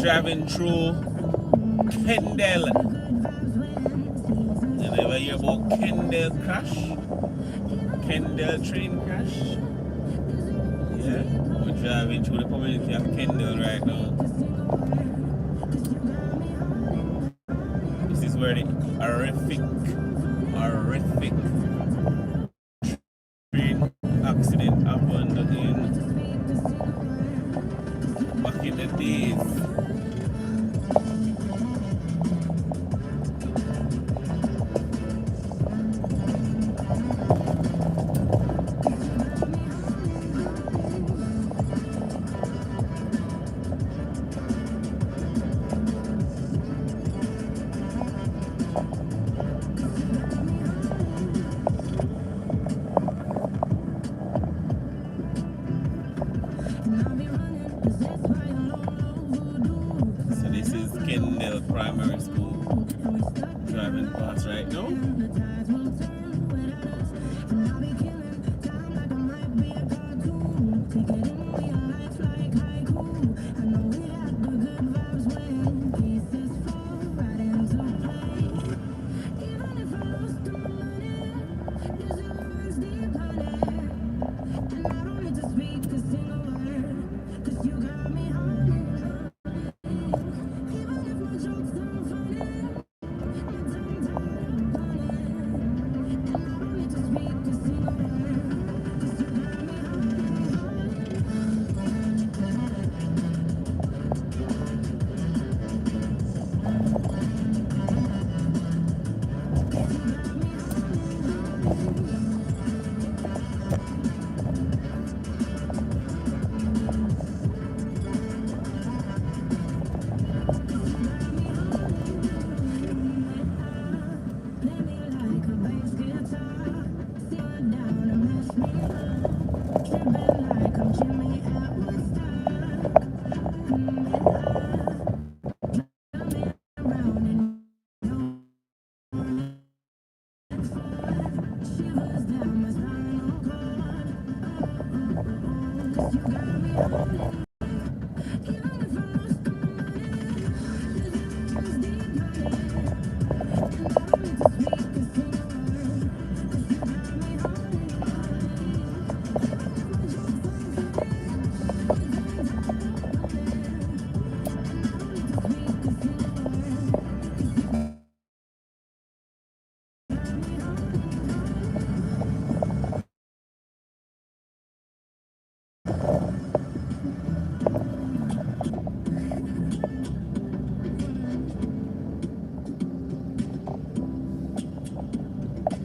driving through Kendall. You ever hear about Kendall crash? Kendall train crash? Yeah, we're driving through the community of Kendall right now. This is where the horrific train accident happened back in the days. So this is Kendall Primary School. Driving past right now.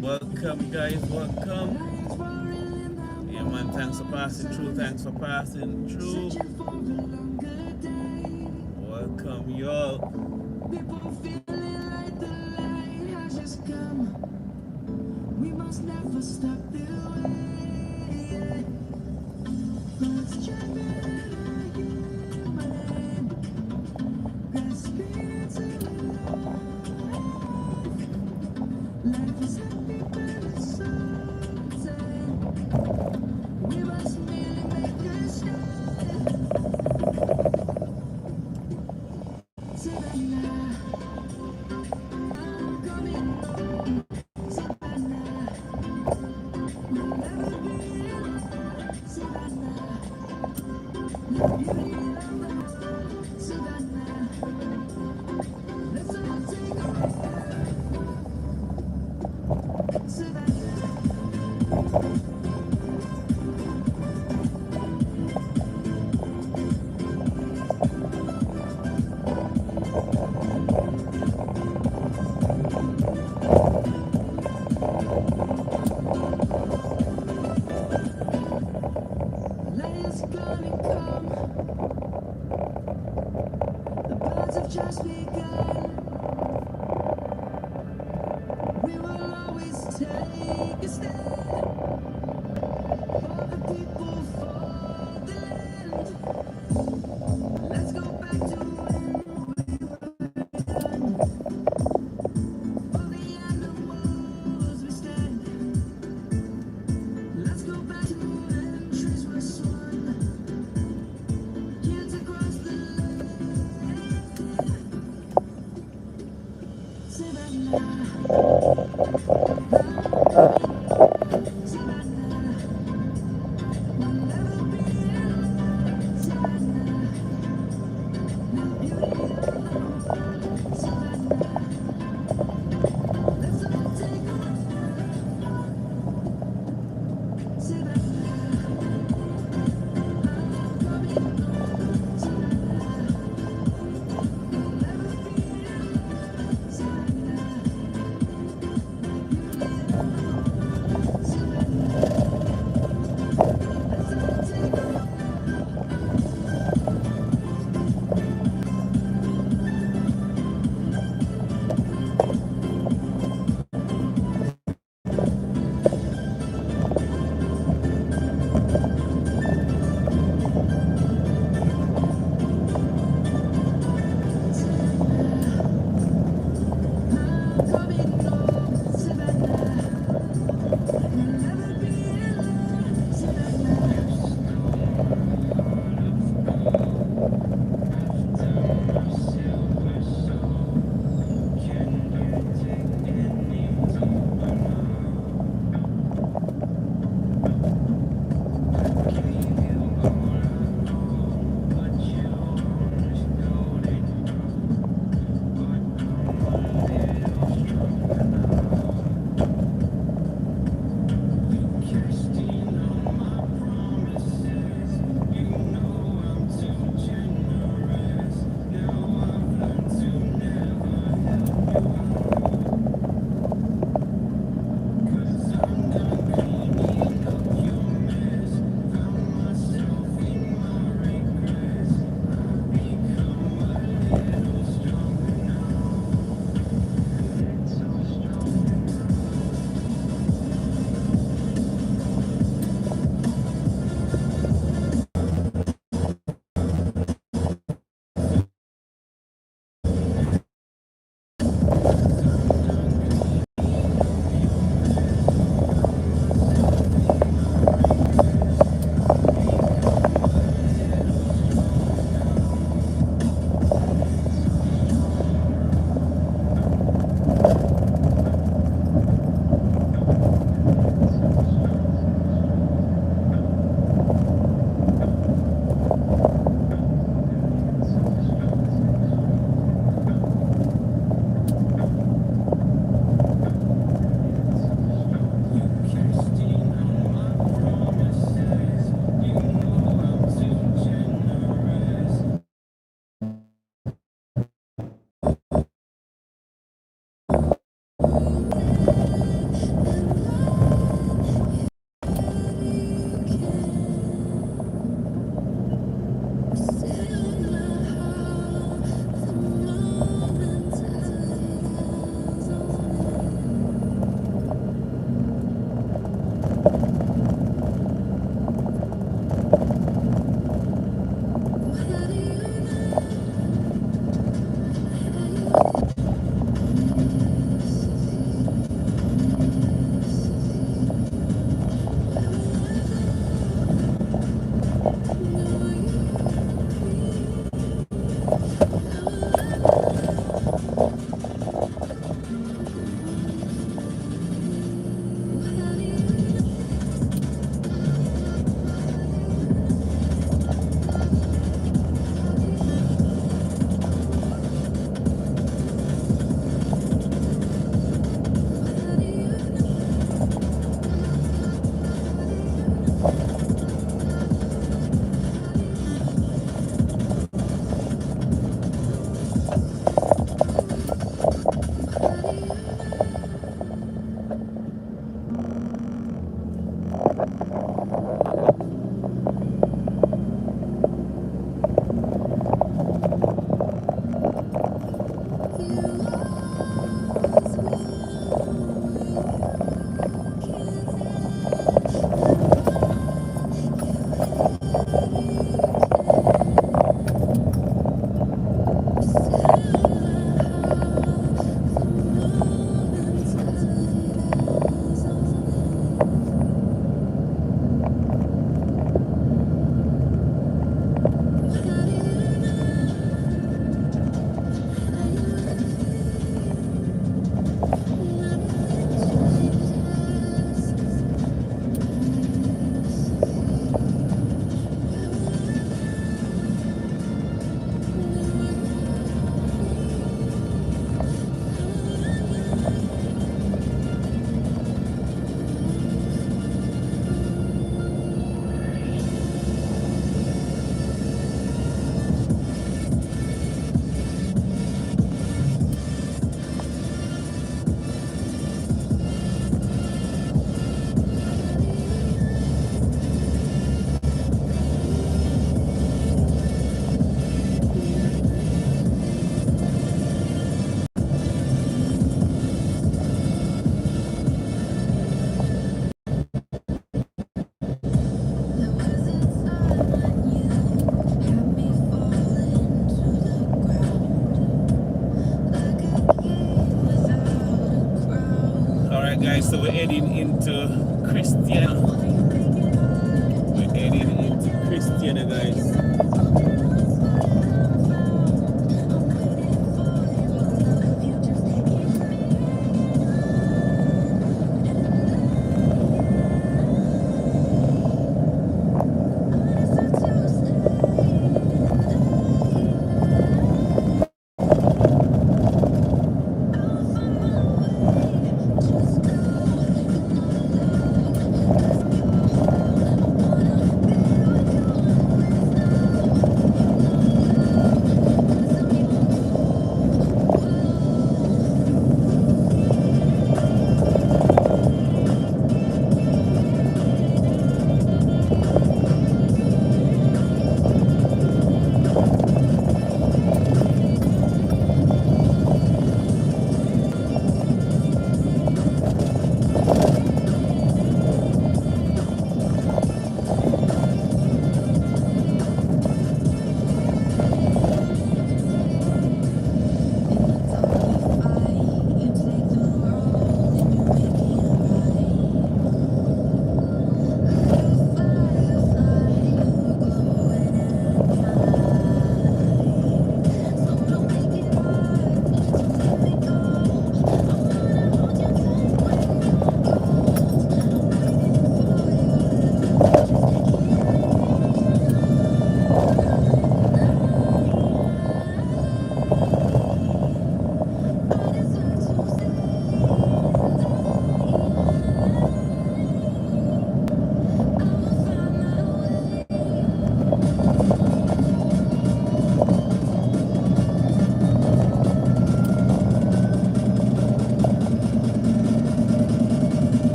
Welcome guys, welcome. Yeah man, thanks for passing through, Welcome y'all. We must never stop the way. Let's jump life is happy, but it's so sad. We must merely make a start. Savannah, I'm coming home. Savannah, we'll never be alone. Savannah, the beauty of the world. Savannah, let's all take a ride. Savannah. Light is gonna come. The birds have just begun. We will always take a stand for the people, for the land. Let's go back to when we were young. For the animals we stand. Let's go back to when trees were swung. Kids across the land. so we're heading into Christiana. We're heading into Christiana, guys.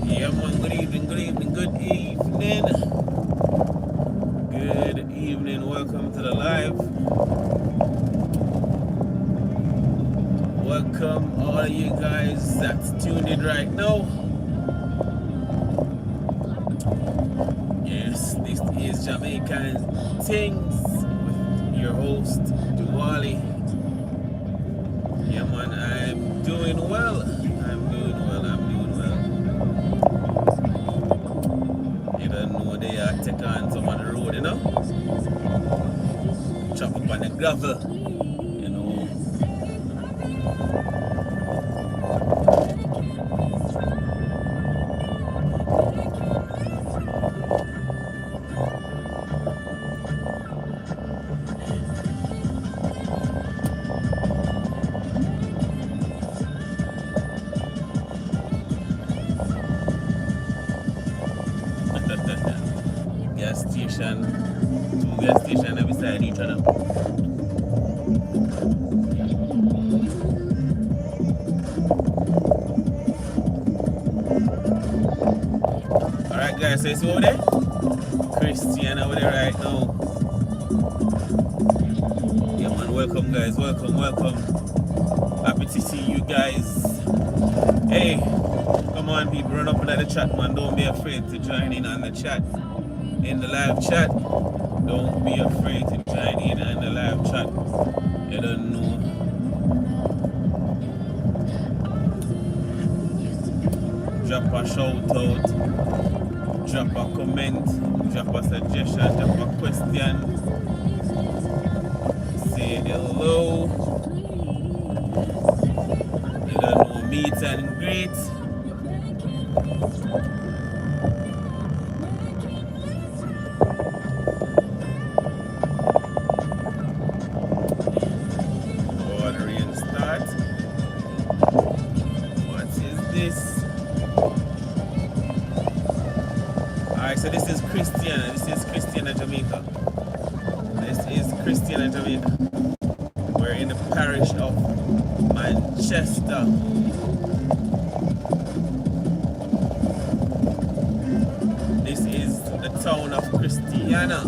Yeah, man, good evening, good evening, good evening. Good evening, welcome to the live. Welcome all of you guys that's tuned in right now. Yes, this is Jamaican Things with your host, Duwali. Yeah, man, I'm doing well. I'm doing well. You don't know they are taking on some of the road, you know? Chop up on the gravel, you know. Gas station, two gas stations are beside each other. Alright guys, so you see over there? Christiana over there right now. Yeah man, welcome guys, welcome. Happy to see you guys. Hey, come on people, run up into the chat man, don't be afraid to join in on the chat. In the live chat, don't be afraid to join in on the live chat. You don't know. Drop a shout out, drop a comment, drop a suggestion, drop a question, say hello. You don't know, meet and greet. So this is Christiana, Jamaica. This is Christiana, Jamaica. We're in the parish of Manchester. Manor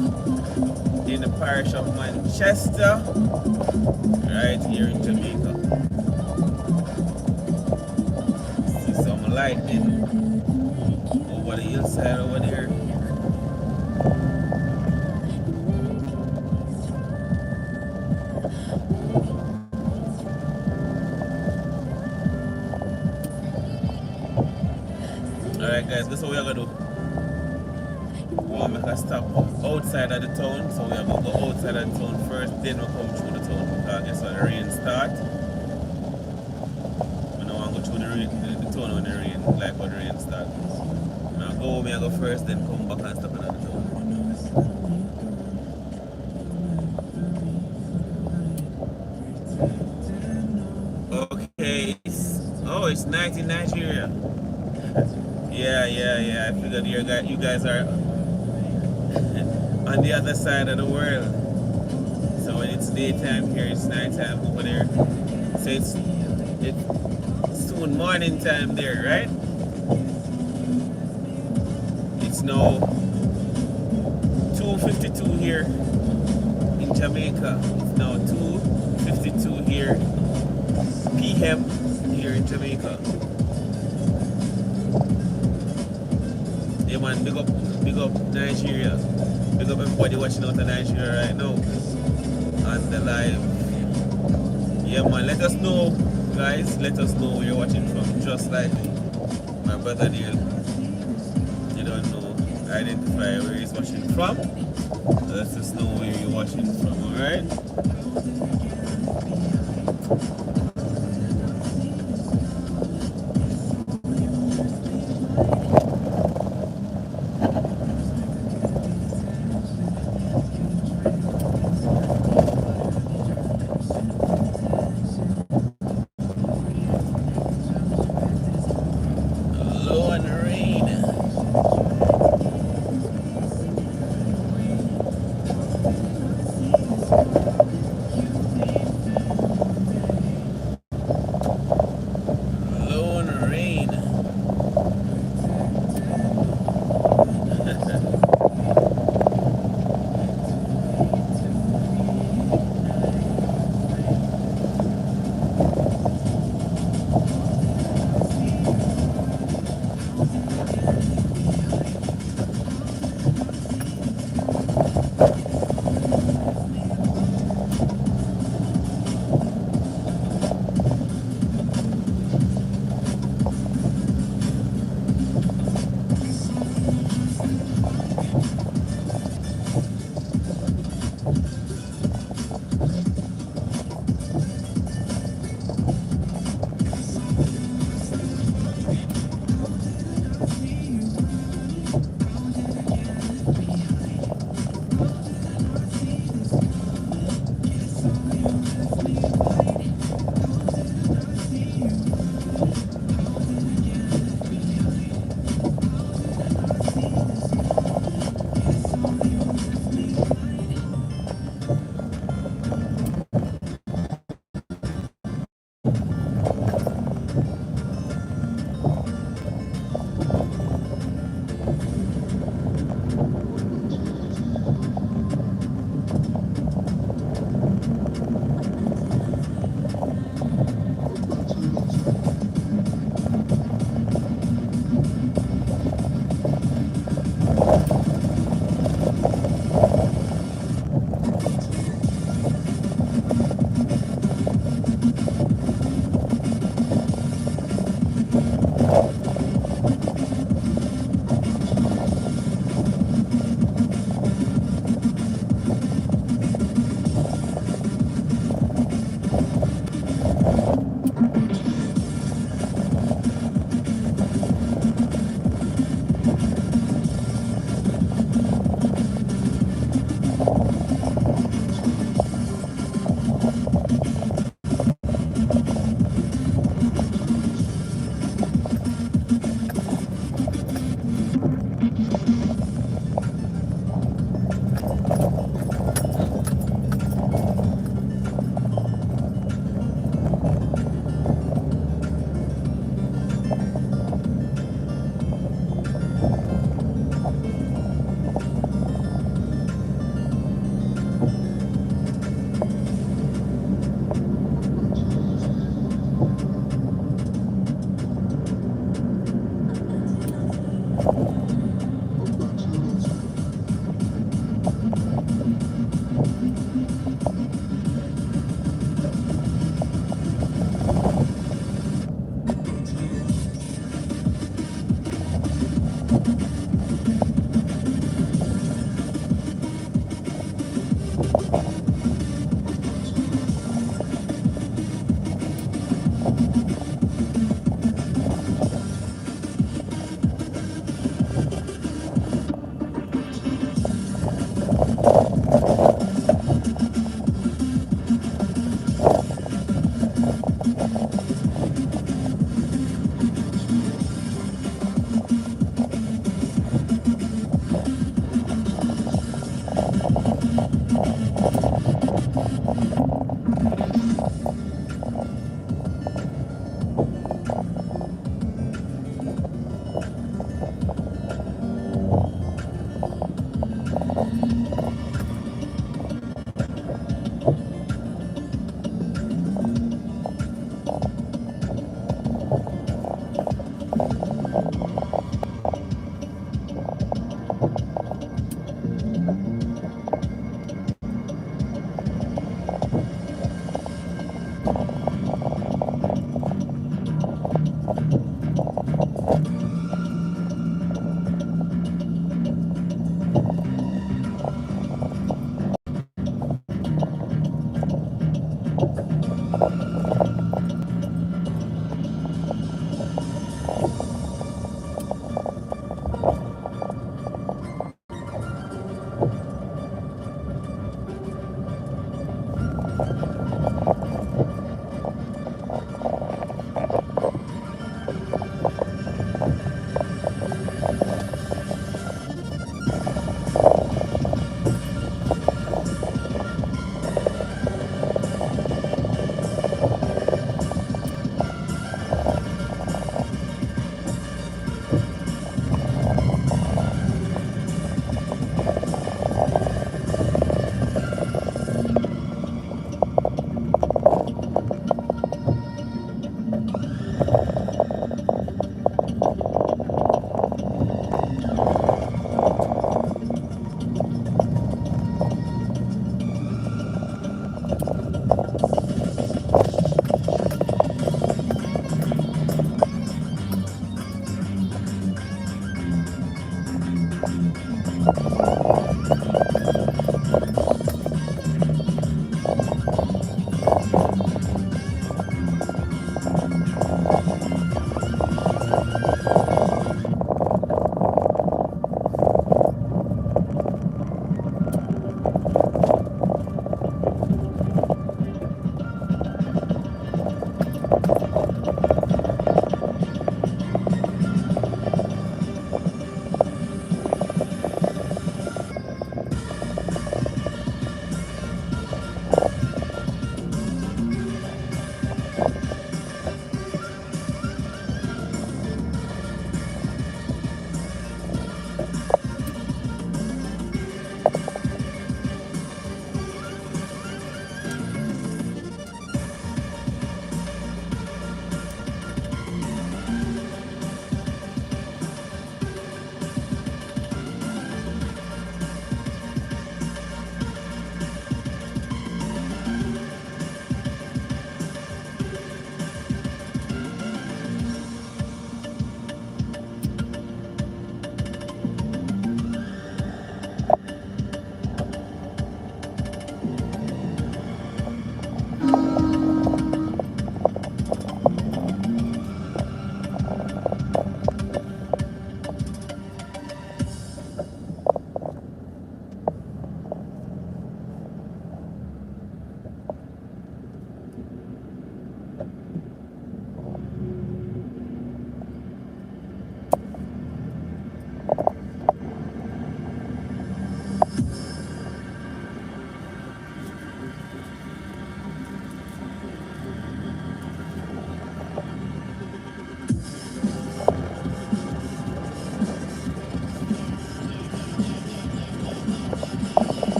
in the parish of Manchester, right here in Jamaica. See some lightning over the hillside over there. Alright guys, this is what we are gonna do. We want to make a stop outside of the town, so we are going to go outside of the town first, then we'll come through the town because guess what, the rain start. We don't want to go through the town when the rain, like when the rain start. I go first, then come back and stop in the town. Okay, oh, it's night in Nigeria. Yeah. I figured you guys are on the other side of the world. So when it's daytime here, it's nighttime over there. So it's soon morning time there, right? It's now 2:52 here in Jamaica. It's now 2:52 here p.m. here in Jamaica. Yeah man, big up Nigeria. Big up everybody watching out of Nigeria right now on the live. Yeah man, let us know guys, let us know where you're watching from. Just like my brother Neil, you don't know, identify where he's watching from. Let us know where you're watching from, alright?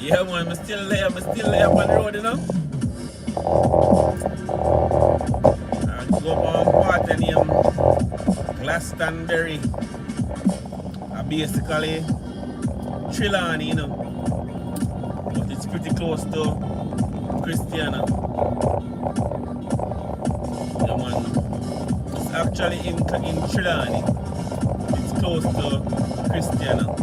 Yeah, man, I'm still there on the road, you know. I go up on part and Glastonbury. Basically Trelawney, you know. But it's pretty close to Christiana. Yeah, man. It's actually in Trelawney. It's close to Christiana.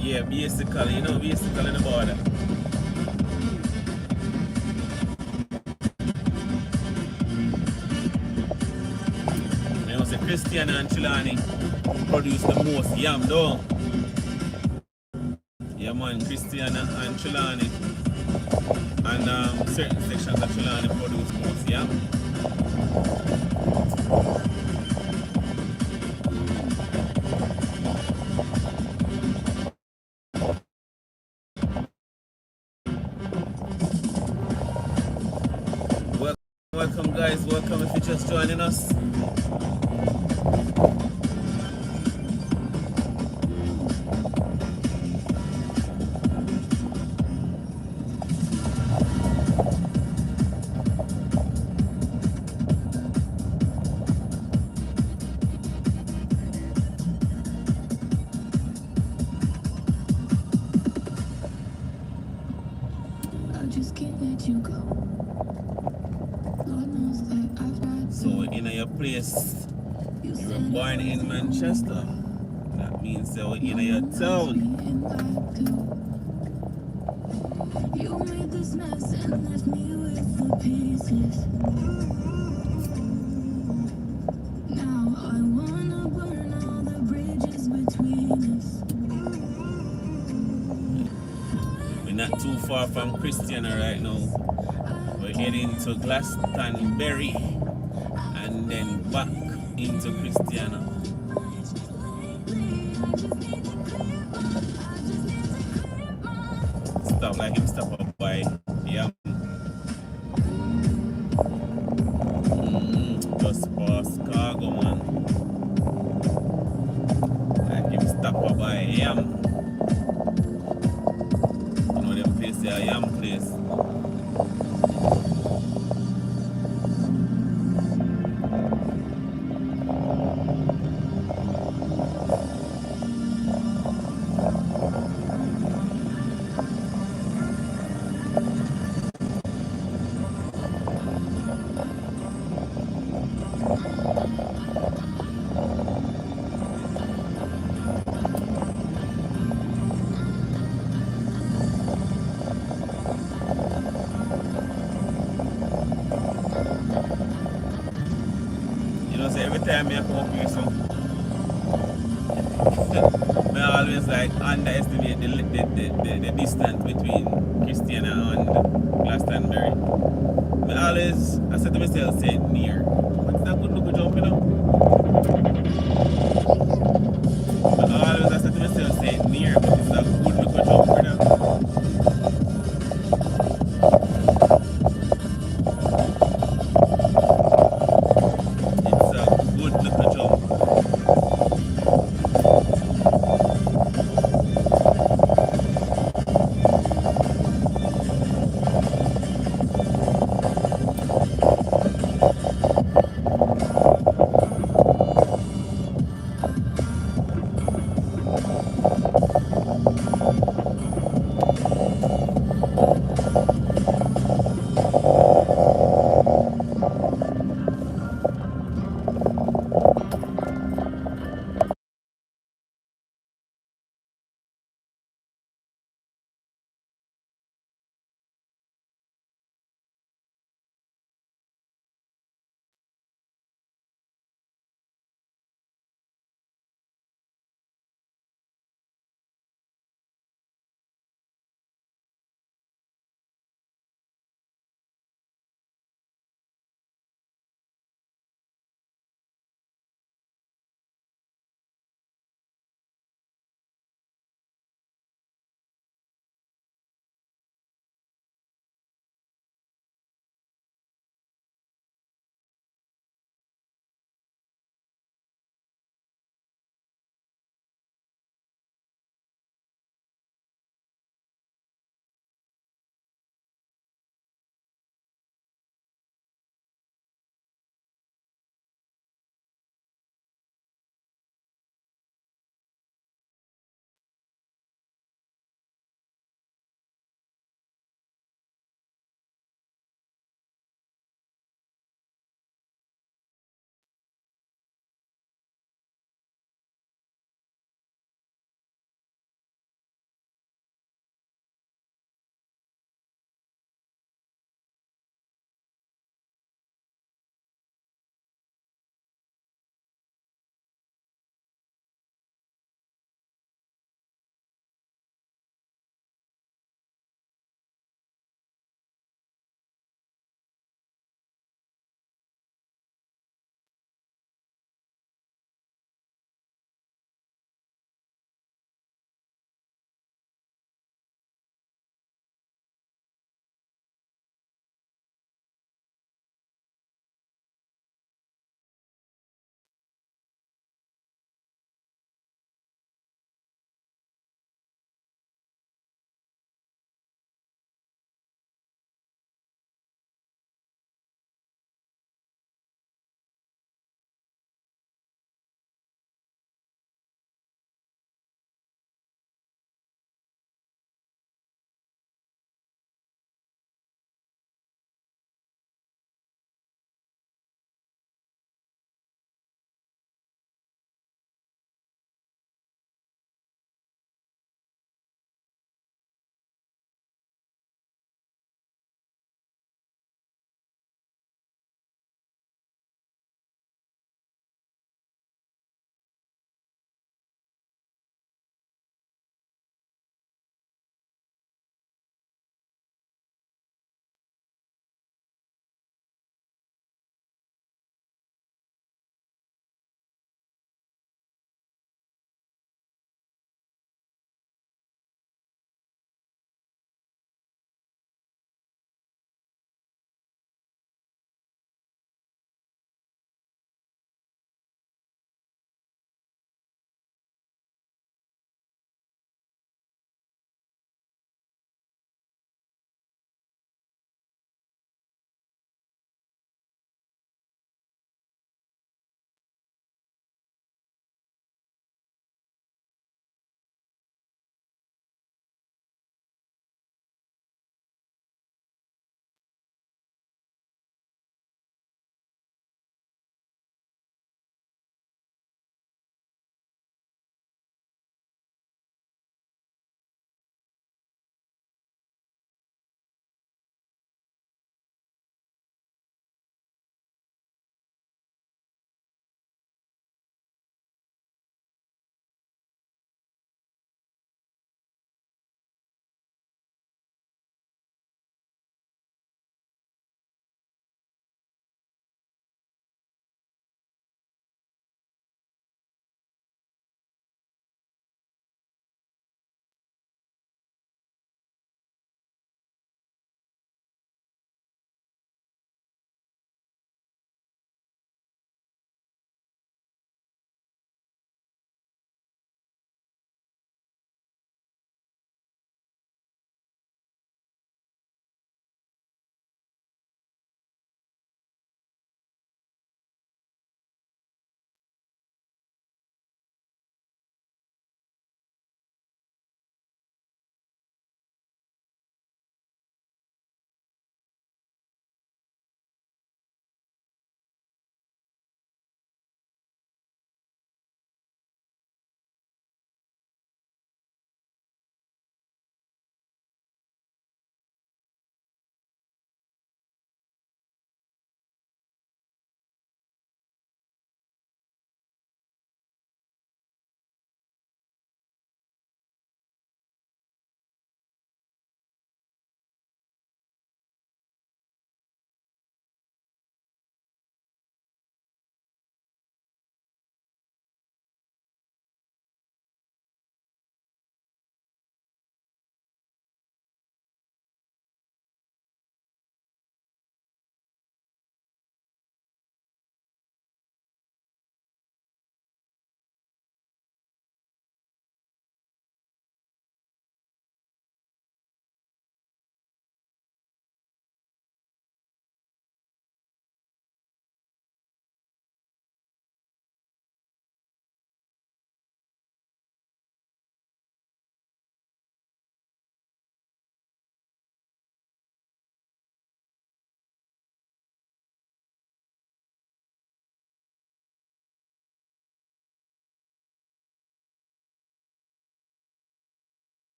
Yeah, basically, you know, basically the border. You know, say Christiana and Trelawney produce the most yam, though. Yeah, man, Christiana and Trelawney and certain sections of Trelawney produce most yam. Welcome guys, welcome if you're just joining us. I just can't let you go. Lord knows that I've got So in your place, you were born in Manchester. That means so in your town. You made this mess and left me with the pieces. Now I wanna burn all the bridges between us. We're not too far from Christiana right now. We're heading to Glastonbury and then back into Christiana. Stop like him stop up by yeah. Just past cargo man. Like him stop up by Yam. You know them place there, Yam place. You know, say every time I come up here, so I always like underestimate the distance between Christiana and Glastonbury. I said to myself, say near. But it's not good look jump, you know. I said to myself, say near, but it's not good look jump, you know. It's a good look jump.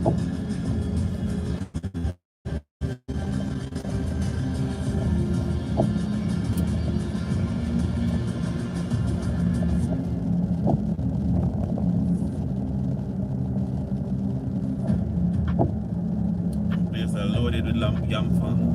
Place are loaded with yam farm.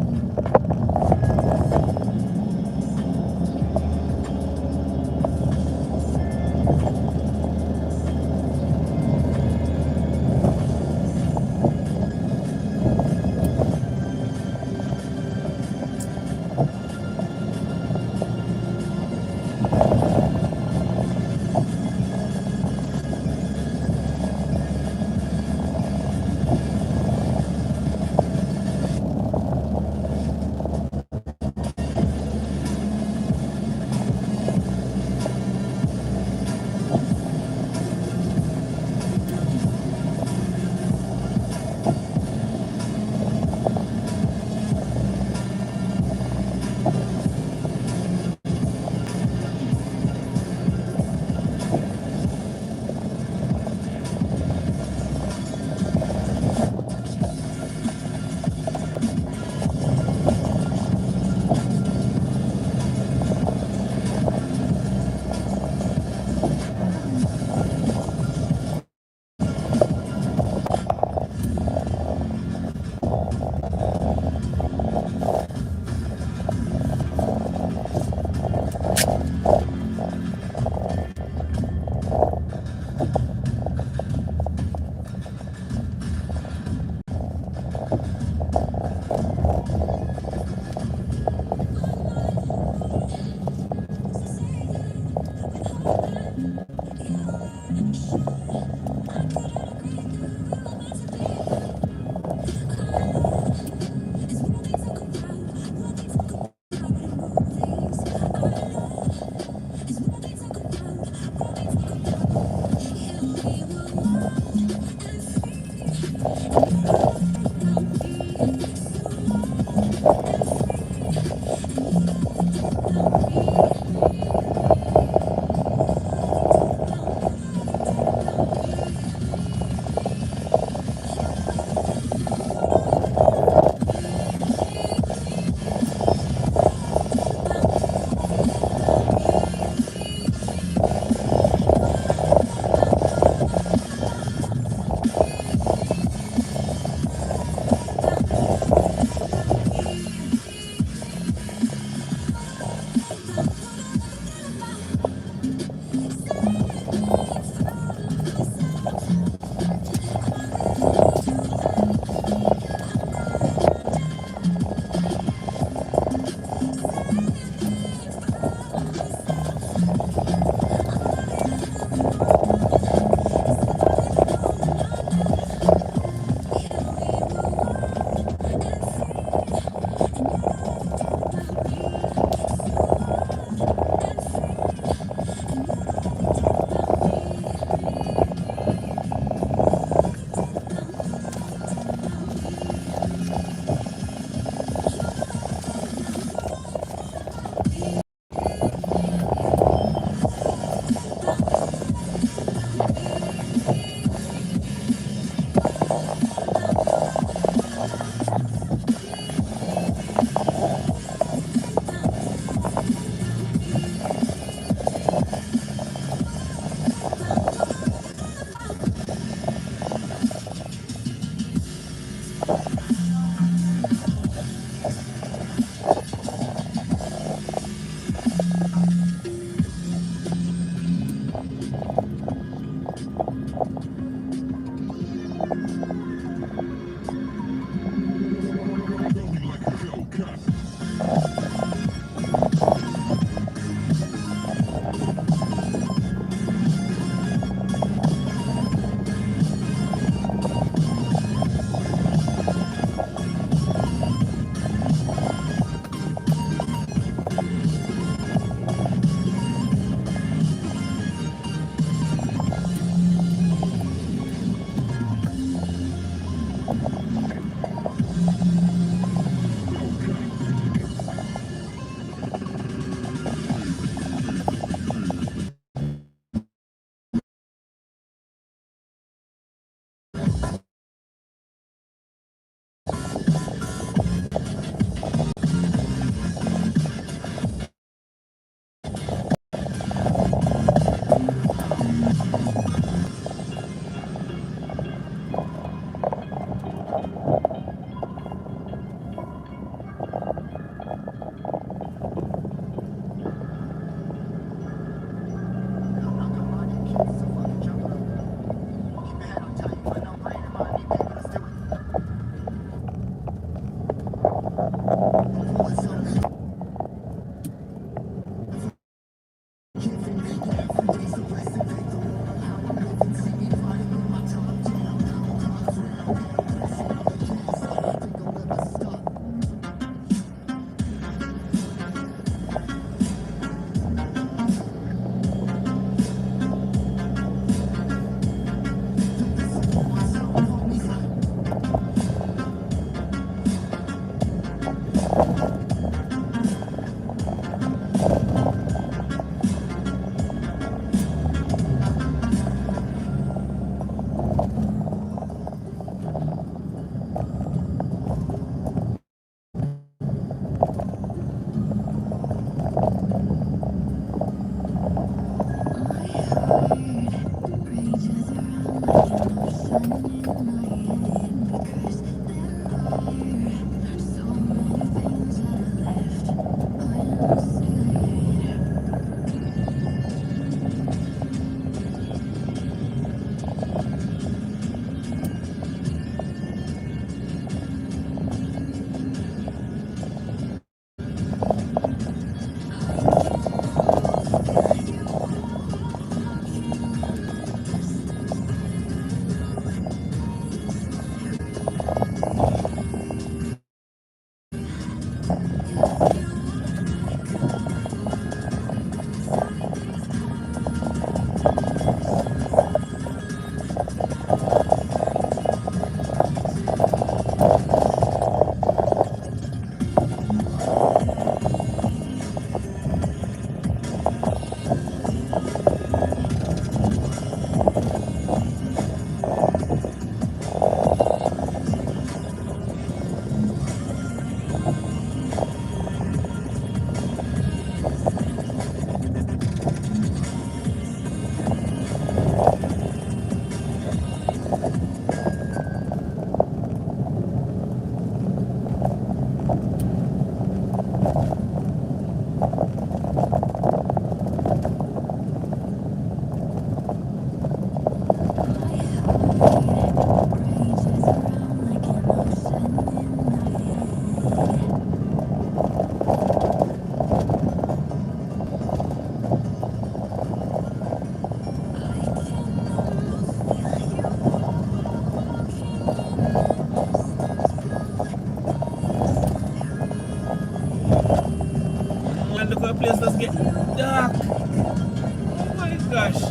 Man, look how the place just get dark. Oh my gosh.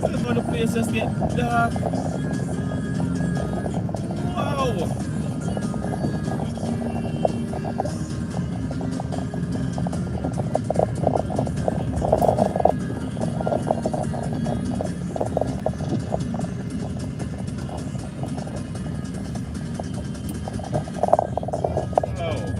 Look how the place just get dark. Wow. Wow.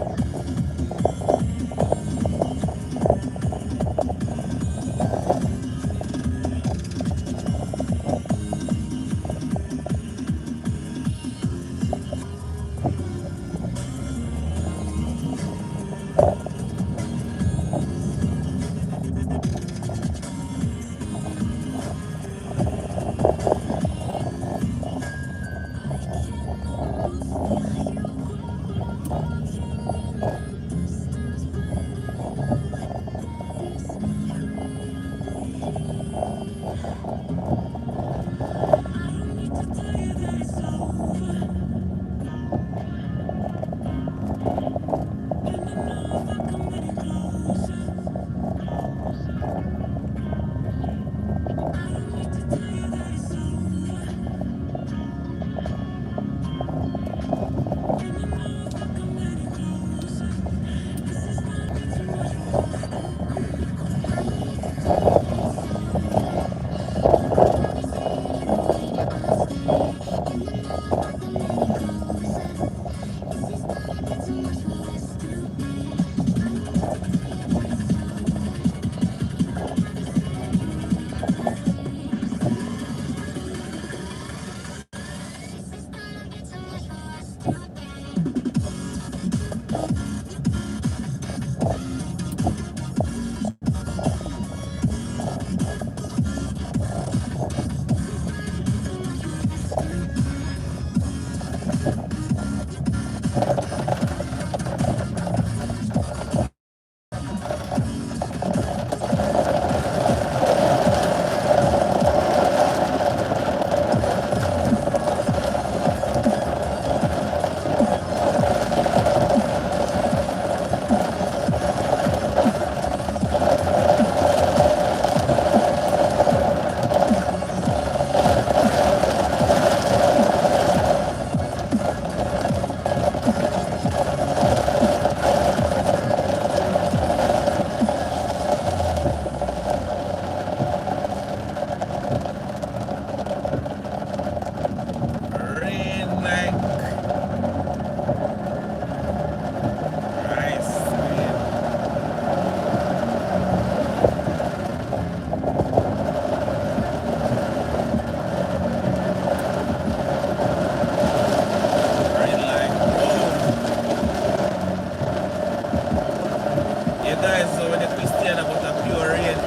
guys, so when the Christian about a pure rain.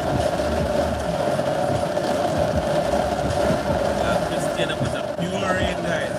Christian about a pure rain, guys.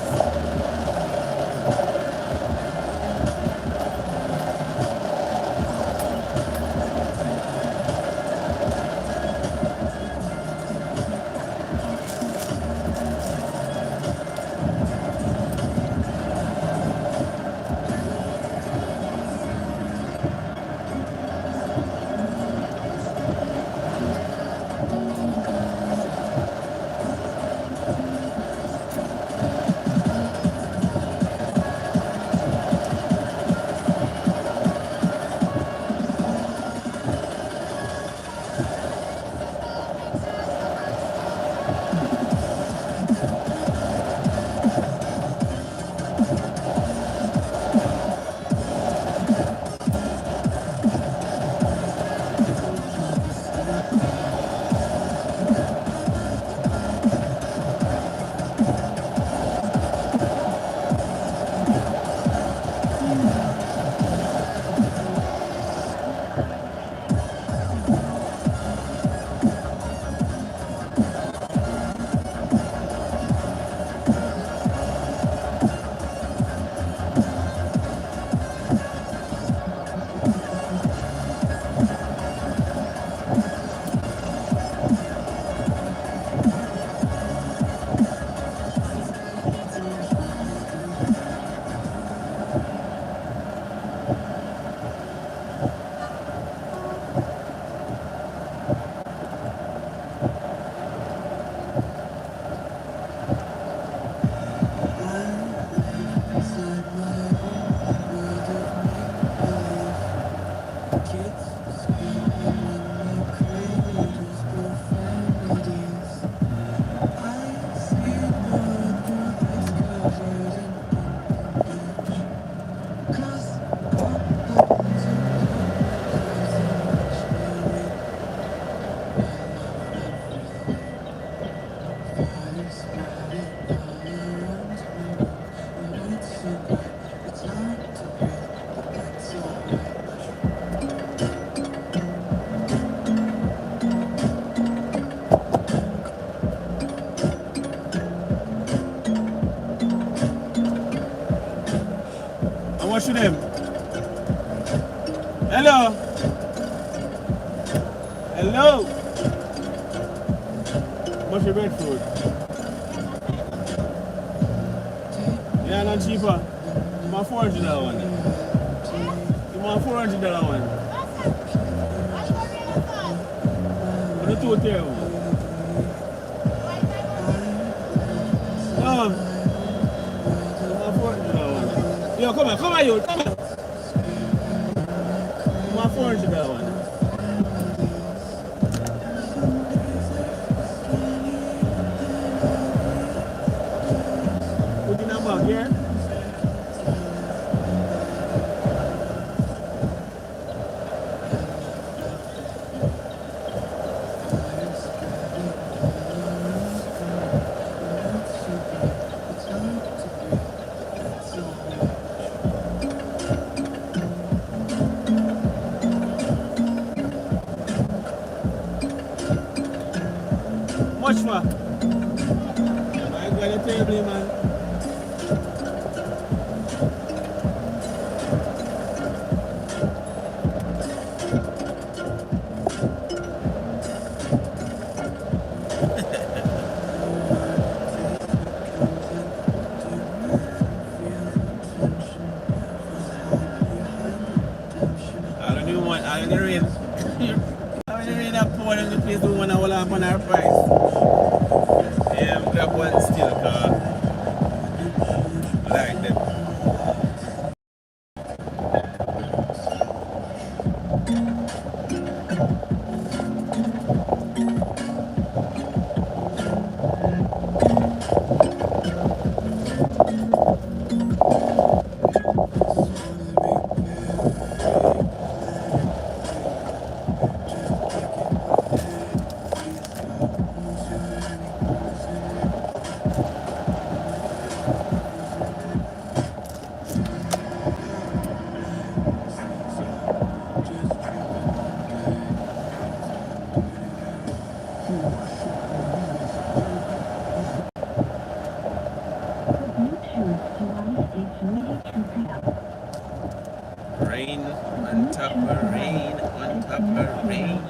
What's your name? Hello? Hello? What's your breadfruit? Yeah, not cheaper. You want $400 one. You want $400 one. What the two table? No. You want $400 one. Yo, come on, you, come on. You want $400 one. Put in a bag here. Much for? I got a table, man. I don't even want, I don't even I don't even have power in the place to want to hold up on our price. Yeah, grab one still car. Like them. Hooray.